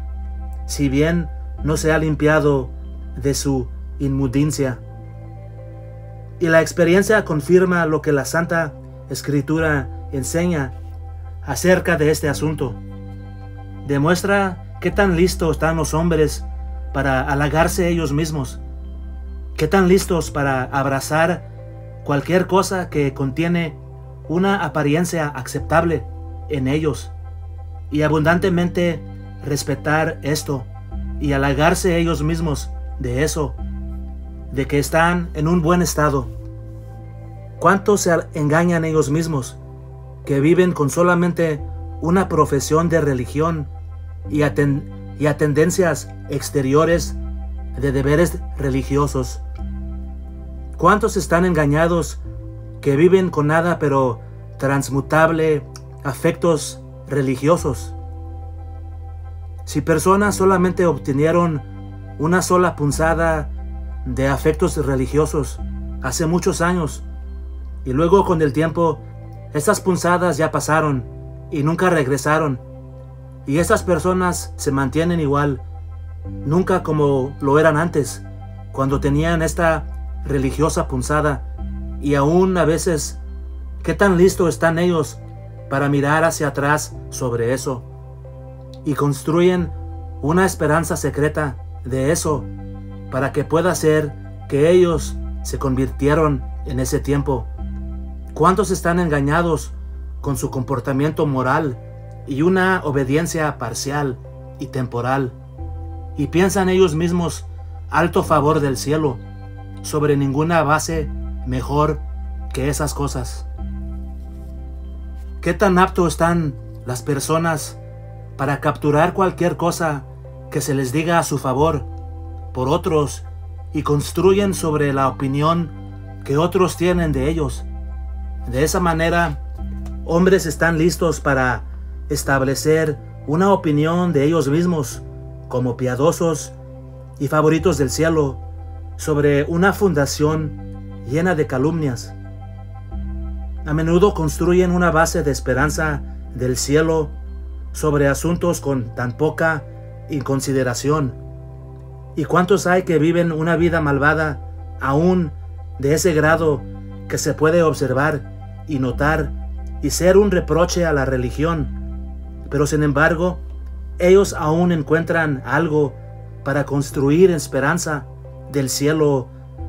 si bien no se ha limpiado de su inmundicia. Y la experiencia confirma lo que la Santa Escritura enseña acerca de este asunto. Demuestra qué tan listos están los hombres para halagarse ellos mismos, qué tan listos para abrazar cualquier cosa que contiene una apariencia aceptable en ellos, y abundantemente respetar esto y halagarse ellos mismos de eso, de que están en un buen estado. ¿Cuántos se engañan ellos mismos, que viven con solamente una profesión de religión y a tendencias exteriores de deberes religiosos? ¿Cuántos están engañados que viven con nada pero transmutable afectos religiosos? Si personas solamente obtenieron una sola punzada de afectos religiosos hace muchos años, y luego con el tiempo estas punzadas ya pasaron y nunca regresaron, y estas personas se mantienen igual, nunca como lo eran antes, cuando tenían esta religiosa punzada, y aún a veces, ¿qué tan listos están ellos para mirar hacia atrás sobre eso? Y construyen una esperanza secreta de eso, para que pueda ser que ellos se convirtieron en ese tiempo. ¿Cuántos están engañados con su comportamiento moral y una obediencia parcial y temporal, y piensan ellos mismos alto favor del cielo, sobre ninguna base mejor que esas cosas? ¿Qué tan aptos están las personas para capturar cualquier cosa que se les diga a su favor por otros y construyen sobre la opinión que otros tienen de ellos? De esa manera, hombres están listos para establecer una opinión de ellos mismos como piadosos y favoritos del cielo sobre una fundación llena de calumnias. A menudo construyen una base de esperanza del cielo sobre asuntos con tan poca inconsideración. ¿Y cuántos hay que viven una vida malvada aún de ese grado que se puede observar y notar y ser un reproche a la religión? Pero sin embargo, ellos aún encuentran algo para construir esperanza del cielo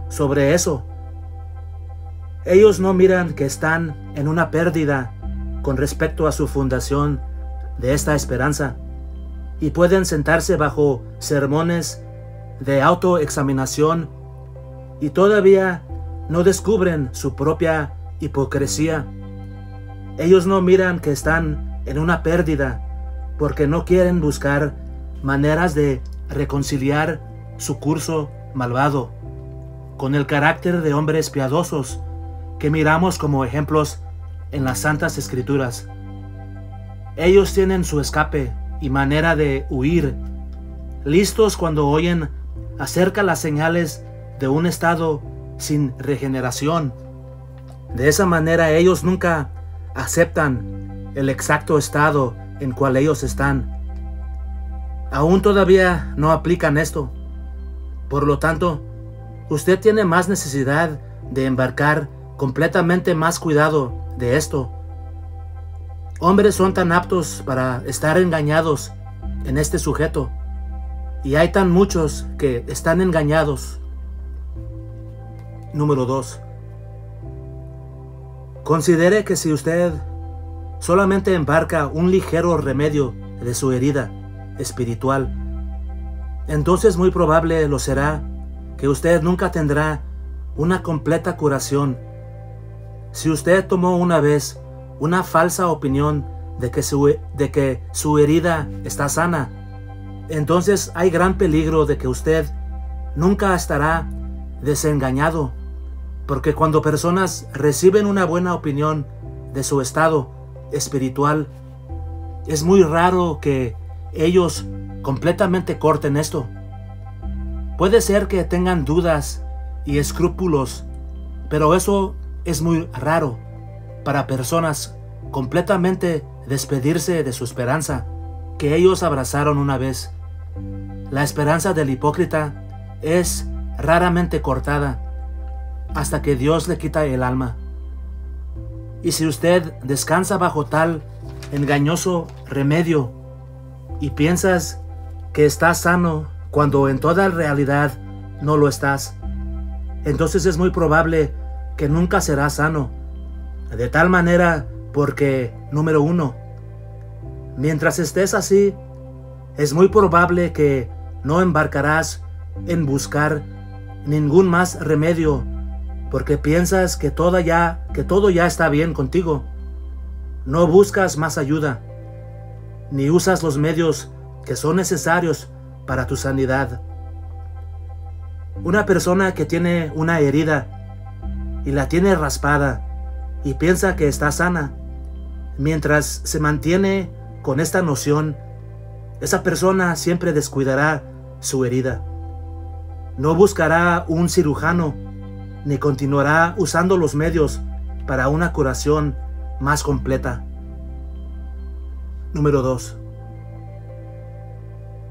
sobre eso. Ellos no miran que están en una pérdida con respecto a su fundación de esta esperanza, y pueden sentarse bajo sermones de autoexaminación y todavía no descubren su propia hipocresía. Ellos no miran que están en una pérdida porque no quieren buscar maneras de reconciliar su curso malvado con el carácter de hombres piadosos que miramos como ejemplos en las Santas Escrituras. Ellos tienen su escape y manera de huir, listos cuando oyen acerca las señales de un estado sin regeneración. De esa manera ellos nunca aceptan el exacto estado en cual ellos están. Aún todavía no aplican esto. Por lo tanto, usted tiene más necesidad de embarcar completamente más cuidado de esto. Hombres son tan aptos para estar engañados en este sujeto, y hay tan muchos que están engañados. Número 2. Considere que si usted solamente embarca un ligero remedio de su herida espiritual, entonces muy probable lo será que usted nunca tendrá una completa curación. Si usted tomó una vez una falsa opinión de que su herida está sana, entonces hay gran peligro de que usted nunca estará desengañado, porque cuando personas reciben una buena opinión de su estado espiritual, es muy raro que ellos completamente corten esto. Puede ser que tengan dudas y escrúpulos, pero eso es muy raro para personas completamente despedirse de su esperanza que ellos abrazaron una vez. La esperanza del hipócrita es raramente cortada hasta que Dios le quita el alma. Y si usted descansa bajo tal engañoso remedio y piensas que estás sano cuando en toda realidad no lo estás, entonces es muy probable que nunca serás sano. De tal manera porque, número 1, mientras estés así, es muy probable que no embarcarás en buscar ningún más remedio, porque piensas que todo ya está bien contigo. No buscas más ayuda, ni usas los medios que son necesarios para tu sanidad. Una persona que tiene una herida y la tiene raspada y piensa que está sana. Mientras se mantiene con esta noción, esa persona siempre descuidará su herida. No buscará un cirujano, ni continuará usando los medios para una curación más completa. Número 2.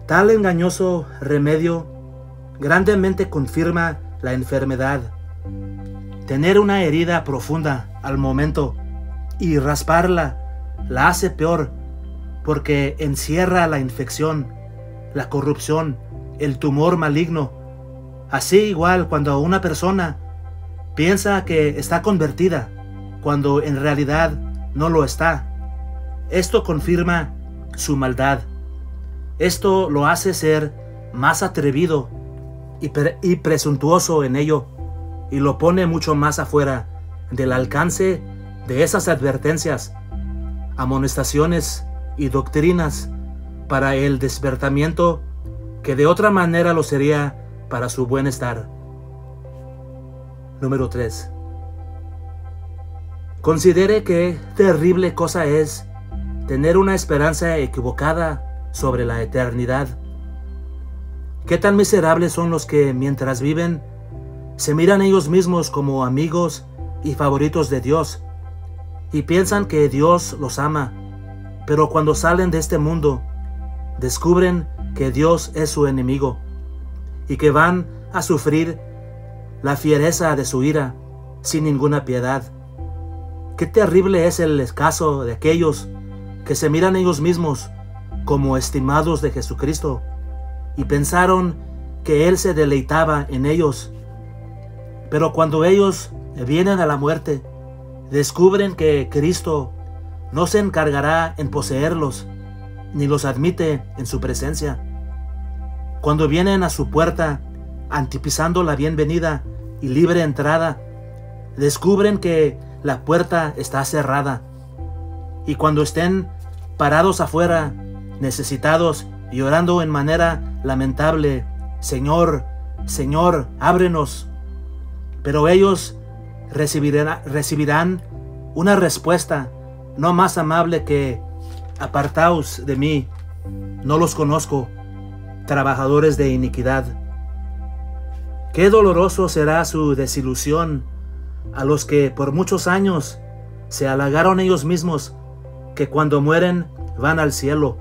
Tal engañoso remedio grandemente confirma la enfermedad. Tener una herida profunda al momento y rasparla la hace peor, porque encierra la infección, la corrupción, el tumor maligno. Así igual cuando una persona piensa que está convertida, cuando en realidad no lo está. Esto confirma su maldad. Esto lo hace ser más atrevido y presuntuoso en ello, y lo pone mucho más afuera del alcance de esas advertencias, amonestaciones y doctrinas para el despertamiento que de otra manera lo sería para su bienestar. Número 3. Considere qué terrible cosa es tener una esperanza equivocada sobre la eternidad. Qué tan miserables son los que, mientras viven, se miran ellos mismos como amigos y favoritos de Dios, y piensan que Dios los ama, pero cuando salen de este mundo, descubren que Dios es su enemigo, y que van a sufrir la fiereza de su ira sin ninguna piedad. Qué terrible es el caso de aquellos que se miran ellos mismos como estimados de Jesucristo y pensaron que Él se deleitaba en ellos. Pero cuando ellos vienen a la muerte, descubren que Cristo no se encargará en poseerlos, ni los admite en su presencia. Cuando vienen a su puerta, anticipando la bienvenida y libre entrada, descubren que la puerta está cerrada. Y cuando estén parados afuera, necesitados y orando en manera lamentable, Señor, Señor, ábrenos. Pero ellos recibirán una respuesta no más amable que: apartaos de mí, no los conozco, trabajadores de iniquidad. Qué doloroso será su desilusión a los que por muchos años se halagaron ellos mismos que cuando mueren van al cielo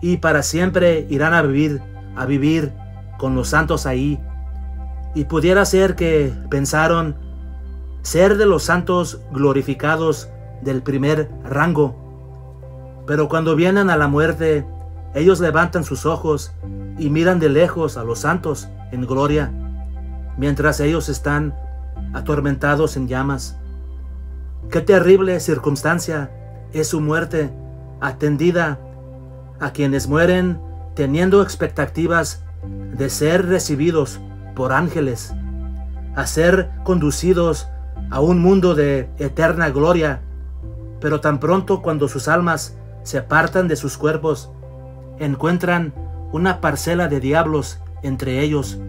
y para siempre irán a vivir con los santos ahí. Y pudiera ser que pensaron ser de los santos glorificados del primer rango, pero cuando vienen a la muerte, ellos levantan sus ojos y miran de lejos a los santos en gloria, mientras ellos están atormentados en llamas. Qué terrible circunstancia es su muerte, atendida a quienes mueren teniendo expectativas de ser recibidos por ángeles, a ser conducidos a un mundo de eterna gloria, pero tan pronto cuando sus almas se apartan de sus cuerpos, encuentran una parcela de diablos entre ellos,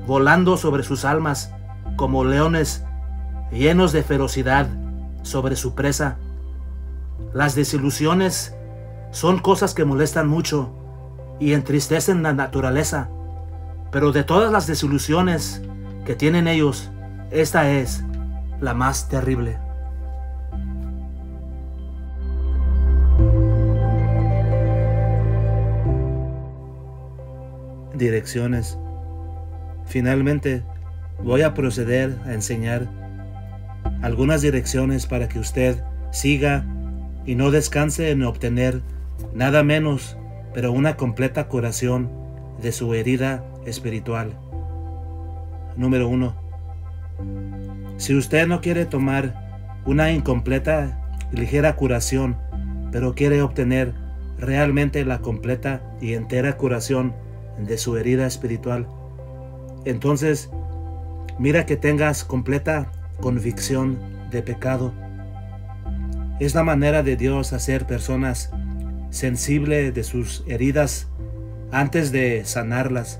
volando sobre sus almas como leones llenos de ferocidad sobre su presa. Las desilusiones son cosas que molestan mucho y entristecen la naturaleza, pero de todas las desilusiones que tienen ellos, esta es la más terrible. Direcciones. Finalmente, voy a proceder a enseñar algunas direcciones para que usted siga y no descanse en obtener nada menos, pero una completa curación de su herida espiritual. Número 1. Si usted no quiere tomar una incompleta y ligera curación, pero quiere obtener realmente la completa y entera curación de su herida espiritual, entonces mira que tengas completa convicción de pecado. Es la manera de Dios hacer personas sensibles de sus heridas antes de sanarlas.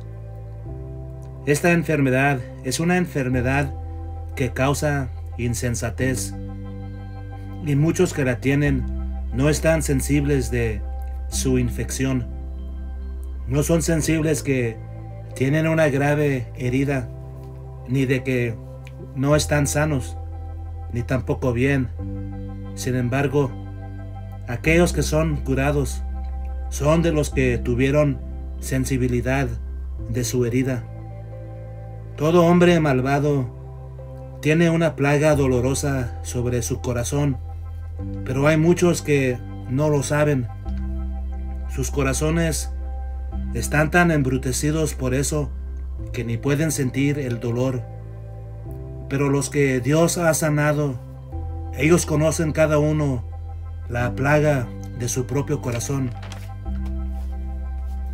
Esta enfermedad es una enfermedad que causa insensatez, y muchos que la tienen no están sensibles de su infección. No son sensibles que tienen una grave herida, ni de que no están sanos, ni tampoco bien. Sin embargo, aquellos que son curados son de los que tuvieron sensibilidad de su herida. Todo hombre malvado tiene una plaga dolorosa sobre su corazón, pero hay muchos que no lo saben. Sus corazones están tan embrutecidos por eso que ni pueden sentir el dolor. Pero los que Dios ha sanado, ellos conocen cada uno la plaga de su propio corazón.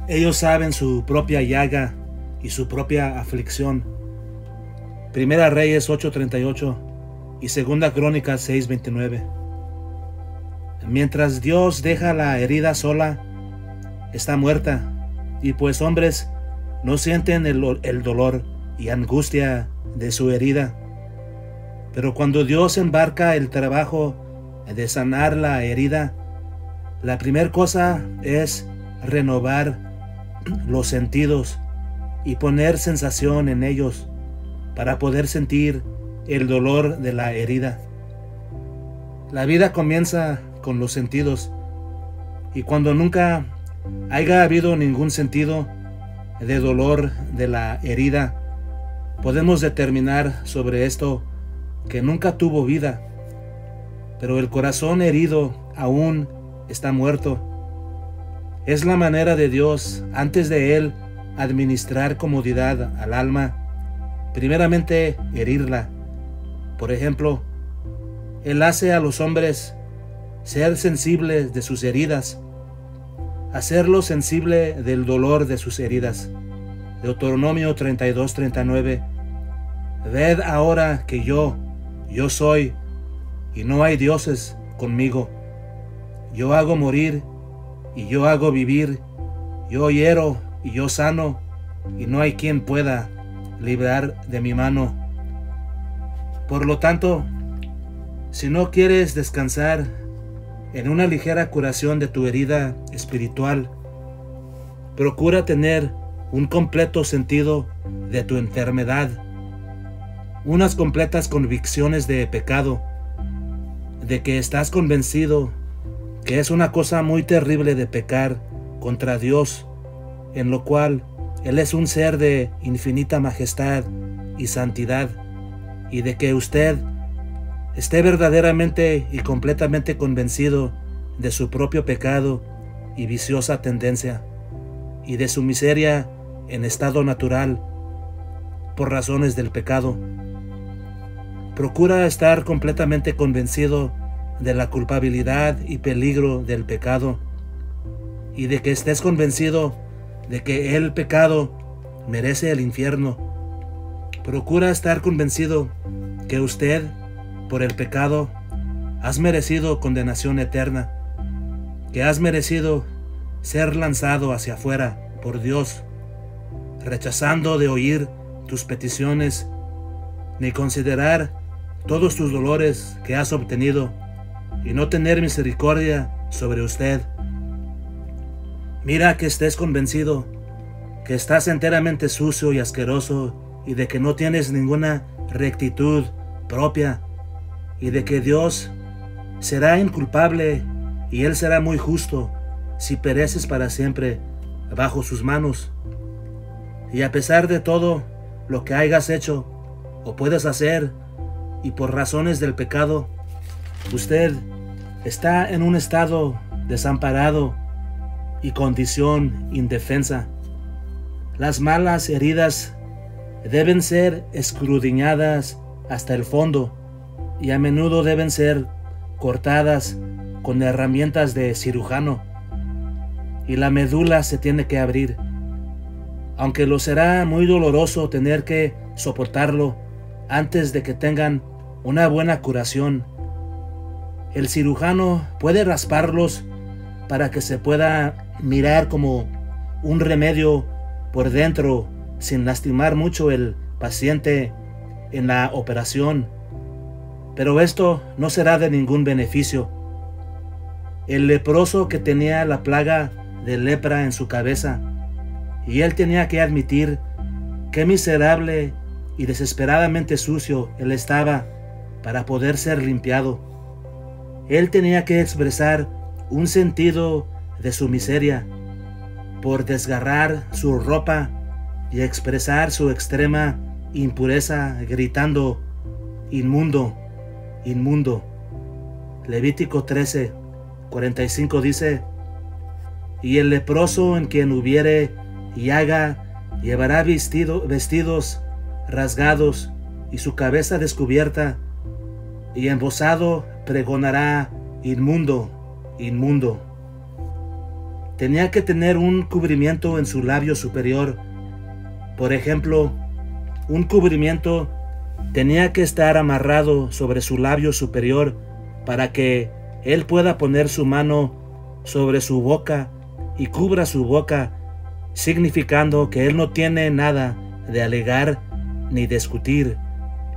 Ellos saben su propia llaga y su propia aflicción. Primera Reyes 8:38 y Segunda Crónicas 6:29. Mientras Dios deja la herida sola, está muerta, y pues hombres no sienten el dolor y angustia de su herida. Pero cuando Dios embarca el trabajo de sanar la herida, la primera cosa es renovar los sentidos y poner sensación en ellos para poder sentir el dolor de la herida. La vida comienza con los sentidos, y cuando nunca haya habido ningún sentido de dolor de la herida, podemos determinar sobre esto que nunca tuvo vida. Pero el corazón herido aún está muerto. Es la manera de Dios, antes de Él administrar comodidad al alma, primeramente herirla. Por ejemplo, Él hace a los hombres ser sensibles de sus heridas, hacerlo sensible del dolor de sus heridas. Deuteronomio 32:39. Ved ahora que yo soy, y no hay dioses conmigo. Yo hago morir, y yo hago vivir. Yo hiero, y yo sano, y no hay quien pueda librar de mi mano. Por lo tanto, si no quieres descansar en una ligera curación de tu herida espiritual, procura tener un completo sentido de tu enfermedad, unas completas convicciones de pecado, de que estás convencido que es una cosa muy terrible de pecar contra Dios, en lo cual Él es un ser de infinita majestad y santidad, y de que usted esté verdaderamente y completamente convencido de su propio pecado y viciosa tendencia, y de su miseria en estado natural por razones del pecado. Procura estar completamente convencido de la culpabilidad y peligro del pecado, y de que estés convencido de que el pecado merece el infierno. Procura estar convencido que usted, por el pecado, has merecido condenación eterna, que has merecido ser lanzado hacia afuera por Dios, rechazando de oír tus peticiones, ni considerar todos tus dolores que has obtenido, y no tener misericordia sobre usted. Mira que estés convencido que estás enteramente sucio y asqueroso, y de que no tienes ninguna rectitud propia, y de que Dios será inculpable y Él será muy justo si pereces para siempre bajo sus manos. Y a pesar de todo lo que hayas hecho o puedes hacer, y por razones del pecado, usted está en un estado desamparado y condición indefensa. Las malas heridas deben ser escudriñadas hasta el fondo, y a menudo deben ser cortadas con herramientas de cirujano, y la médula se tiene que abrir. Aunque lo será muy doloroso tener que soportarlo antes de que tengan una buena curación, el cirujano puede rasparlos para que se pueda mirar como un remedio por dentro sin lastimar mucho el paciente en la operación, pero esto no será de ningún beneficio. El leproso que tenía la plaga de lepra en su cabeza, y él tenía que admitir qué miserable y desesperadamente sucio él estaba para poder ser limpiado. Él tenía que expresar un sentido de su miseria por desgarrar su ropa y expresar su extrema impureza gritando: inmundo, inmundo. Levítico 13:45 dice: y el leproso en quien hubiere llaga llevará vestidos rasgados y su cabeza descubierta, y embozado pregonará: inmundo, inmundo. Tenía que tener un cubrimiento en su labio superior. Por ejemplo, un cubrimiento tenía que estar amarrado sobre su labio superior para que él pueda poner su mano sobre su boca y cubra su boca, significando que él no tiene nada de alegar ni discutir,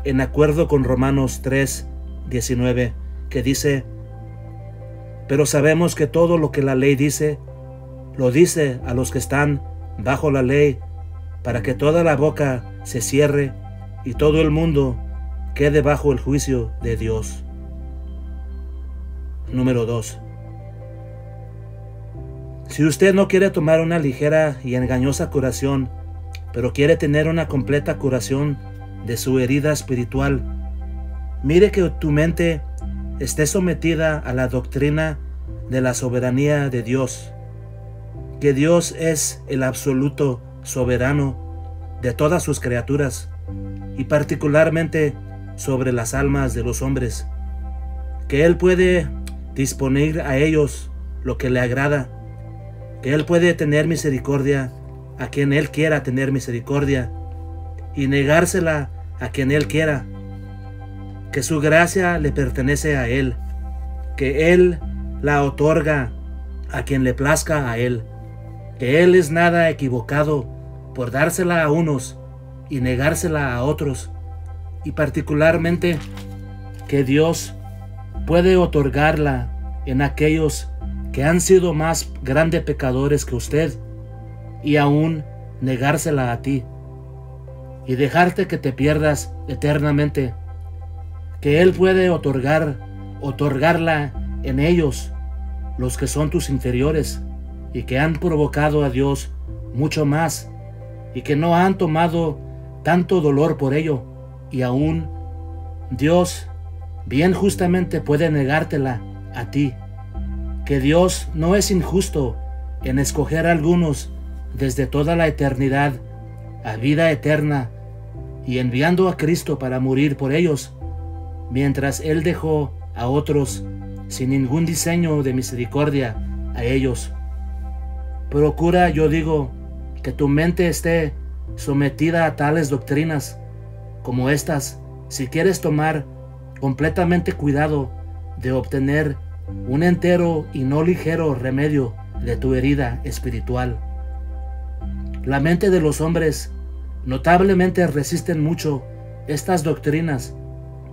en acuerdo con Romanos 3:19, que dice: pero sabemos que todo lo que la ley dice, lo dice a los que están bajo la ley, para que toda la boca se cierre y todo el mundo quede bajo el juicio de Dios. Número 2. Si usted no quiere tomar una ligera y engañosa curación, pero quiere tener una completa curación de su herida espiritual, mire que tu mente esté sometida a la doctrina de la soberanía de Dios, que Dios es el absoluto soberano de todas sus criaturas, y particularmente sobre las almas de los hombres, que Él puede disponer a ellos lo que le agrada, que Él puede tener misericordia a quien Él quiera tener misericordia, y negársela a quien Él quiera, que su gracia le pertenece a Él, que Él la otorga a quien le plazca a Él, que Él es nada equivocado por dársela a unos y negársela a otros, y particularmente que Dios puede otorgarla en aquellos que han sido más grandes pecadores que usted, y aún negársela a ti y dejarte que te pierdas eternamente, que Él puede otorgarla en ellos, los que son tus inferiores y que han provocado a Dios mucho más y que no han tomado tanto dolor por ello, y aún Dios bien justamente puede negártela a ti, que Dios no es injusto en escoger a algunos desde toda la eternidad a vida eterna y enviando a Cristo para morir por ellos, mientras Él dejó a otros sin ningún diseño de misericordia a ellos. Procura, yo digo, que tu mente esté sometida a tales doctrinas como estas, si quieres tomar completamente cuidado de obtener un entero y no ligero remedio de tu herida espiritual. La mente de los hombres notablemente resisten mucho estas doctrinas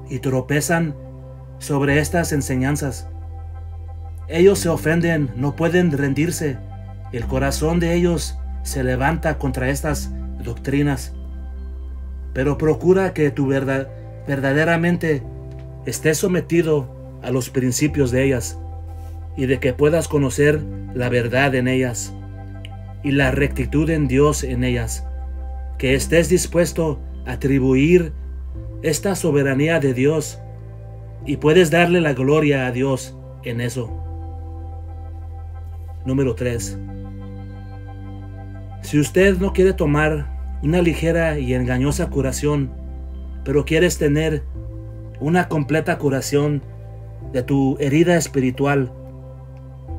y tropezan sobre estas enseñanzas. Ellos se ofenden, no pueden rendirse. El corazón de ellos se levanta contra estas doctrinas. Pero procura que tu verdaderamente estés sometido a los principios de ellas, y de que puedas conocer la verdad en ellas y la rectitud en Dios en ellas, que estés dispuesto a atribuir esta soberanía de Dios y puedes darle la gloria a Dios en eso. Número 3. Si usted no quiere tomar una ligera y engañosa curación, pero quieres tener una completa curación de tu herida espiritual,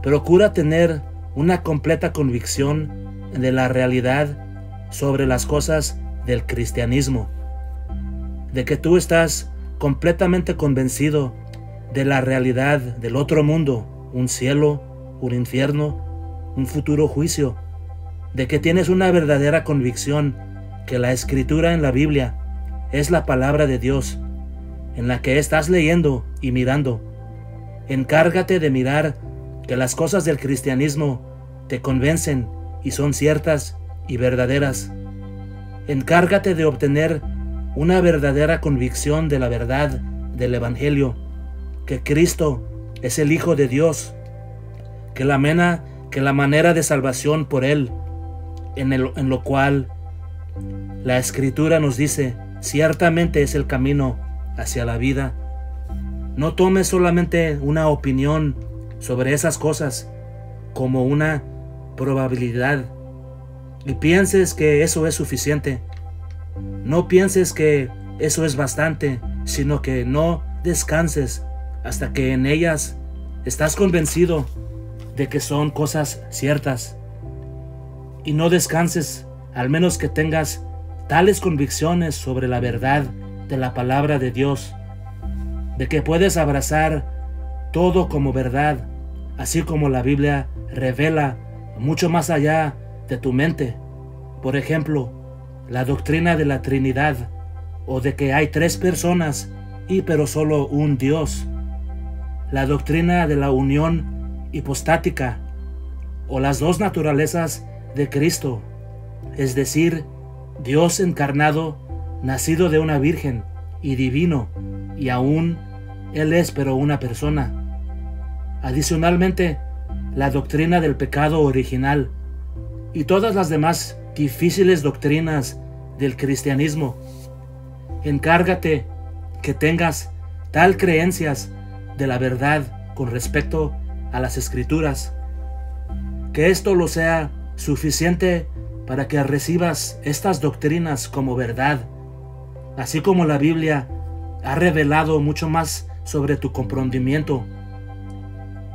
procura tener una completa convicción de la realidad sobre las cosas del cristianismo, de que tú estás completamente convencido de la realidad del otro mundo, un cielo, un infierno, un futuro juicio, de que tienes una verdadera convicción que la escritura en la Biblia es la palabra de Dios, en la que estás leyendo y mirando. Encárgate de mirar que las cosas del cristianismo te convencen y son ciertas y verdaderas. Encárgate de obtener una verdadera convicción de la verdad del Evangelio, que Cristo es el Hijo de Dios, que la manera de salvación por Él, en lo cual la Escritura nos dice, ciertamente es el camino hacia la vida. No tomes solamente una opinión sobre esas cosas como una probabilidad y pienses que eso es suficiente. No pienses que eso es bastante, sino que no descanses hasta que en ellas estás convencido de que son cosas ciertas. Y no descanses al menos que tengas tales convicciones sobre la verdad de la palabra de Dios, de que puedes abrazar todo como verdad, así como la Biblia revela mucho más allá de tu mente. Por ejemplo, la doctrina de la Trinidad, o de que hay 3 personas pero solo un Dios. La doctrina de la unión hipostática, o las 2 naturalezas de Cristo, es decir, Dios encarnado, nacido de una virgen y divino, y aún Él es pero una persona. Adicionalmente, la doctrina del pecado original y todas las demás difíciles doctrinas del cristianismo. Encárgate que tengas tal creencias de la verdad con respecto a las Escrituras, que esto lo sea suficiente para que recibas estas doctrinas como verdad, así como la Biblia ha revelado mucho más sobre tu comprendimiento.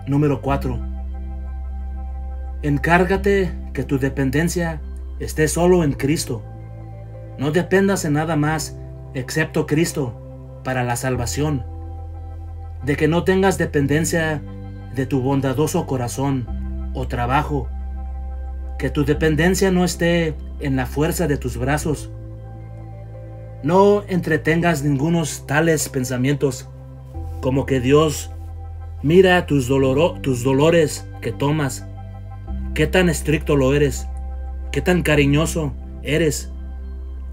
Número 4. Encárgate que tu dependencia esté solo en Cristo. No dependas en nada más excepto Cristo para la salvación. De que no tengas dependencia de tu bondadoso corazón o trabajo. Que tu dependencia no esté en la fuerza de tus brazos. No entretengas ningunos tales pensamientos como que Dios mira tus dolores que tomas, qué tan estricto lo eres, qué tan cariñoso eres,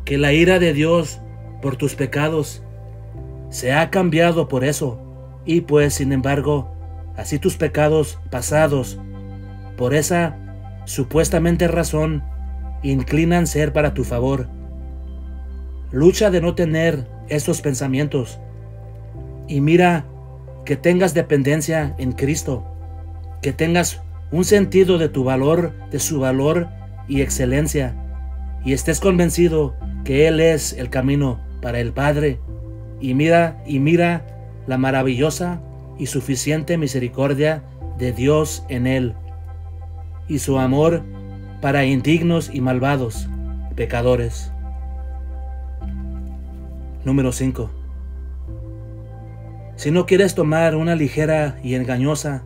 que la ira de Dios por tus pecados se ha cambiado por eso, y pues sin embargo, así tus pecados pasados, por esa supuestamente razón, inclinan ser para tu favor. Lucha de no tener esos pensamientos, y mira que tengas dependencia en Cristo, que tengas un sentido de tu valor, de su valor y excelencia, y estés convencido que Él es el camino para el Padre, y mira la maravillosa y suficiente misericordia de Dios en Él, y su amor para indignos y malvados, pecadores. Número 5. Si no quieres tomar una ligera y engañosa,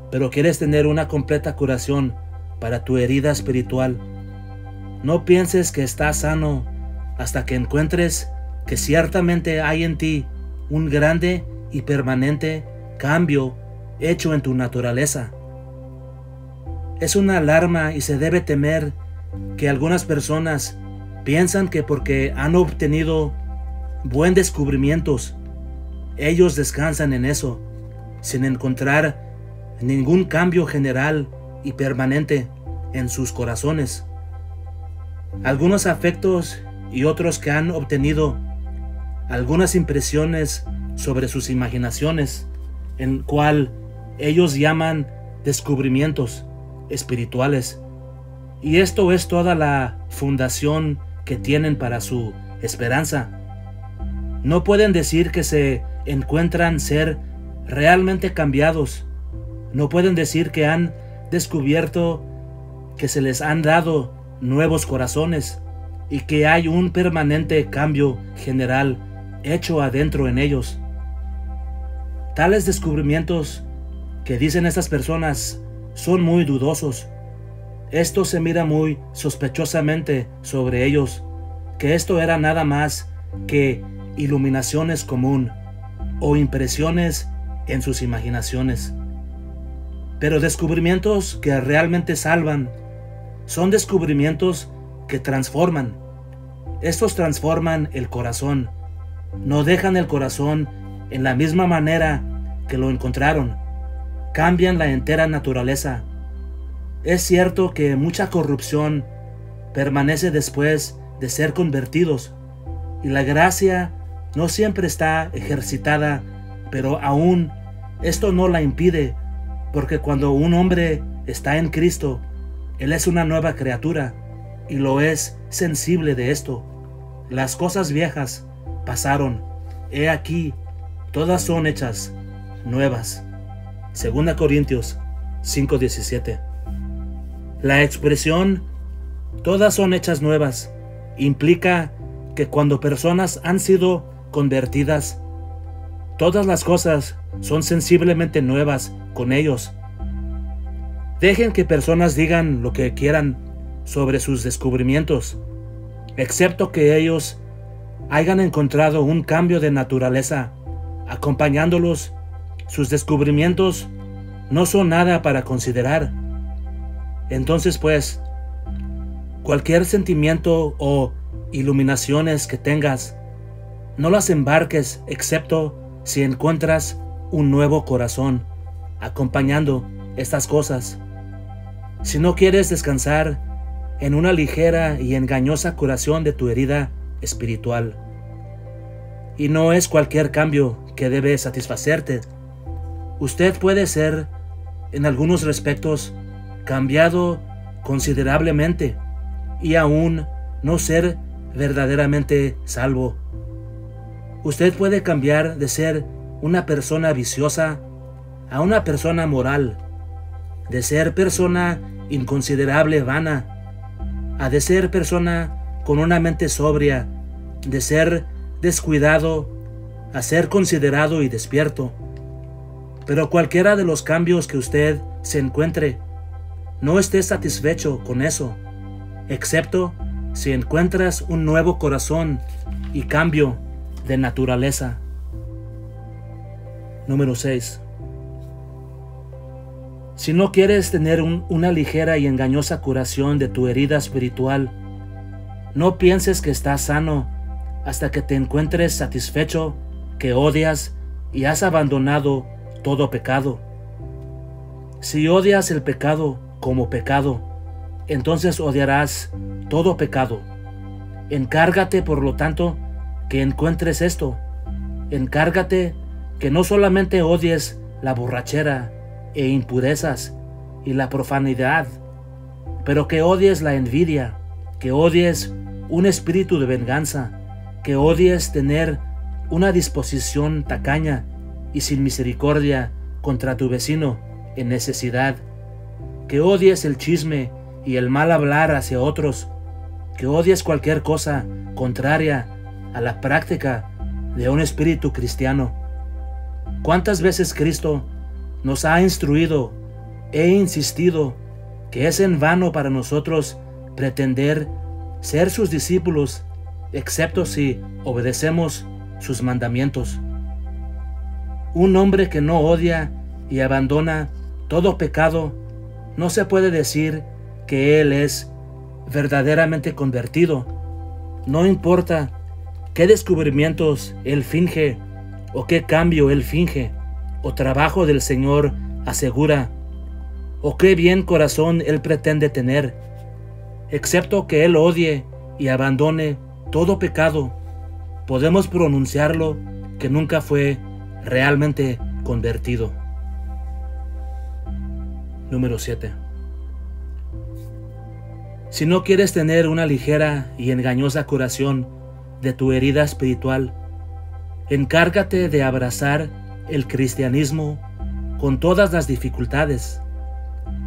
pero quieres tener una completa curación para tu herida espiritual, no pienses que estás sano hasta que encuentres que ciertamente hay en ti un grande y permanente cambio hecho en tu naturaleza. Es una alarma y se debe temer que algunas personas piensan que porque han obtenido buen descubrimientos, ellos descansan en eso, sin encontrar ningún cambio general y permanente en sus corazones. Algunos afectos y otros que han obtenido algunas impresiones sobre sus imaginaciones, en cual ellos llaman descubrimientos espirituales, y esto es toda la fundación que tienen para su esperanza. No pueden decir que se encuentran ser realmente cambiados. No pueden decir que han descubierto que se les han dado nuevos corazones y que hay un permanente cambio general hecho adentro en ellos. Tales descubrimientos que dicen estas personas son muy dudosos. Esto se mira muy sospechosamente sobre ellos, que esto era nada más que iluminaciones común o impresiones en sus imaginaciones. Pero descubrimientos que realmente salvan son descubrimientos que transforman. Estos transforman el corazón, no dejan el corazón en la misma manera que lo encontraron, cambian la entera naturaleza. Es cierto que mucha corrupción permanece después de ser convertidos, y la gracia no siempre está ejercitada, pero aún esto no la impide, porque cuando un hombre está en Cristo, él es una nueva criatura, y lo es sensible de esto. Las cosas viejas pasaron, he aquí, todas son hechas nuevas. 2 Corintios 5:17. La expresión "todas son hechas nuevas" implica que cuando personas han sido convertidas, todas las cosas son sensiblemente nuevas con ellos. Dejen que personas digan lo que quieran sobre sus descubrimientos, excepto que ellos hayan encontrado un cambio de naturaleza acompañándolos. Sus descubrimientos no son nada para considerar. Entonces pues, cualquier sentimiento o iluminaciones que tengas, no las embarques excepto si encuentras un nuevo corazón acompañando estas cosas. Si no quieres descansar en una ligera y engañosa curación de tu herida espiritual. Y no es cualquier cambio que debe satisfacerte. Usted puede ser, en algunos respectos, cambiado considerablemente y aún no ser verdaderamente salvo. Usted puede cambiar de ser una persona viciosa a una persona moral, de ser persona inconsiderable, vana, a de ser persona con una mente sobria, de ser descuidado a ser considerado y despierto. Pero cualquiera de los cambios que usted se encuentre, no esté satisfecho con eso, excepto si encuentras un nuevo corazón y cambio de naturaleza. Número 6. Si no quieres tener una ligera y engañosa curación de tu herida espiritual, no pienses que estás sano hasta que te encuentres satisfecho que odias y has abandonado todo pecado. Si odias el pecado como pecado, entonces odiarás todo pecado. Encárgate, por lo tanto, que encuentres esto. Encárgate que no solamente odies la borrachera e impurezas y la profanidad, pero que odies la envidia, que odies un espíritu de venganza, que odies tener una disposición tacaña y sin misericordia contra tu vecino en necesidad, que odies el chisme y el mal hablar hacia otros, que odies cualquier cosa contraria a la práctica de un espíritu cristiano. ¿Cuántas veces Cristo nos ha instruido e insistido que es en vano para nosotros pretender ser sus discípulos, excepto si obedecemos sus mandamientos? Un hombre que no odia y abandona todo pecado, no se puede decir que él es verdaderamente convertido. No importa qué descubrimientos él finge, o qué cambio él finge, o trabajo del Señor asegura, o qué bien corazón él pretende tener, excepto que él odie y abandone todo pecado, podemos pronunciarlo que nunca fue realmente convertido. Número 7. Si no quieres tener una ligera y engañosa curación de tu herida espiritual, encárgate de abrazar el cristianismo con todas las dificultades.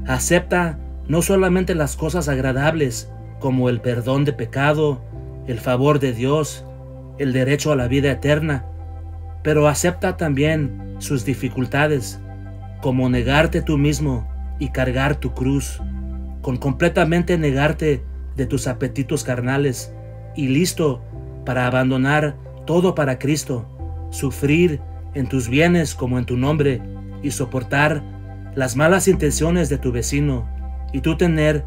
Acepta no solamente las cosas agradables como el perdón de pecado, el favor de Dios, el derecho a la vida eterna, pero acepta también sus dificultades, como negarte tú mismo y cargar tu cruz, con completamente negarte de tus apetitos carnales y listo para abandonar todo para Cristo, sufrir en tus bienes como en tu nombre y soportar las malas intenciones de tu vecino, y tú tener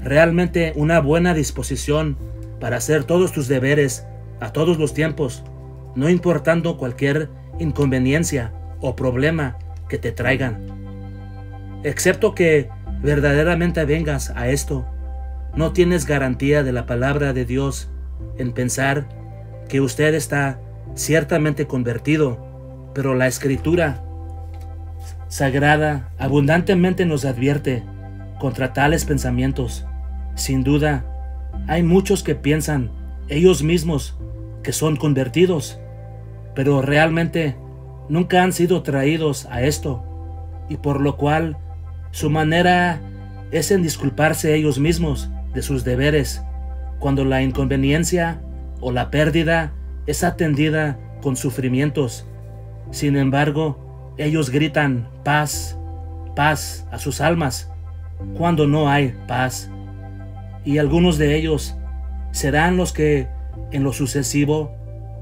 realmente una buena disposición para hacer todos tus deberes a todos los tiempos, no importando cualquier inconveniencia o problema que te traigan. Excepto que verdaderamente vengas a esto, no tienes garantía de la palabra de Dios en pensar que usted está ciertamente convertido, pero la Escritura Sagrada abundantemente nos advierte contra tales pensamientos. Sin duda, hay muchos que piensan ellos mismos que son convertidos, pero realmente nunca han sido traídos a esto, y por lo cual su manera es en disculparse ellos mismos de sus deberes, cuando la inconveniencia o la pérdida es atendida con sufrimientos. Sin embargo, ellos gritan paz, paz a sus almas, cuando no hay paz. Y algunos de ellos serán los que en lo sucesivo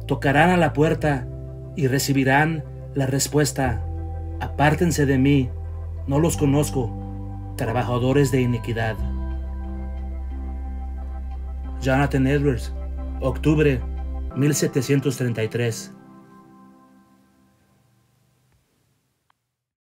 tocarán a la puerta y recibirán la respuesta: apártense de mí, no los conozco, trabajadores de iniquidad. Jonathan Edwards, octubre 1733.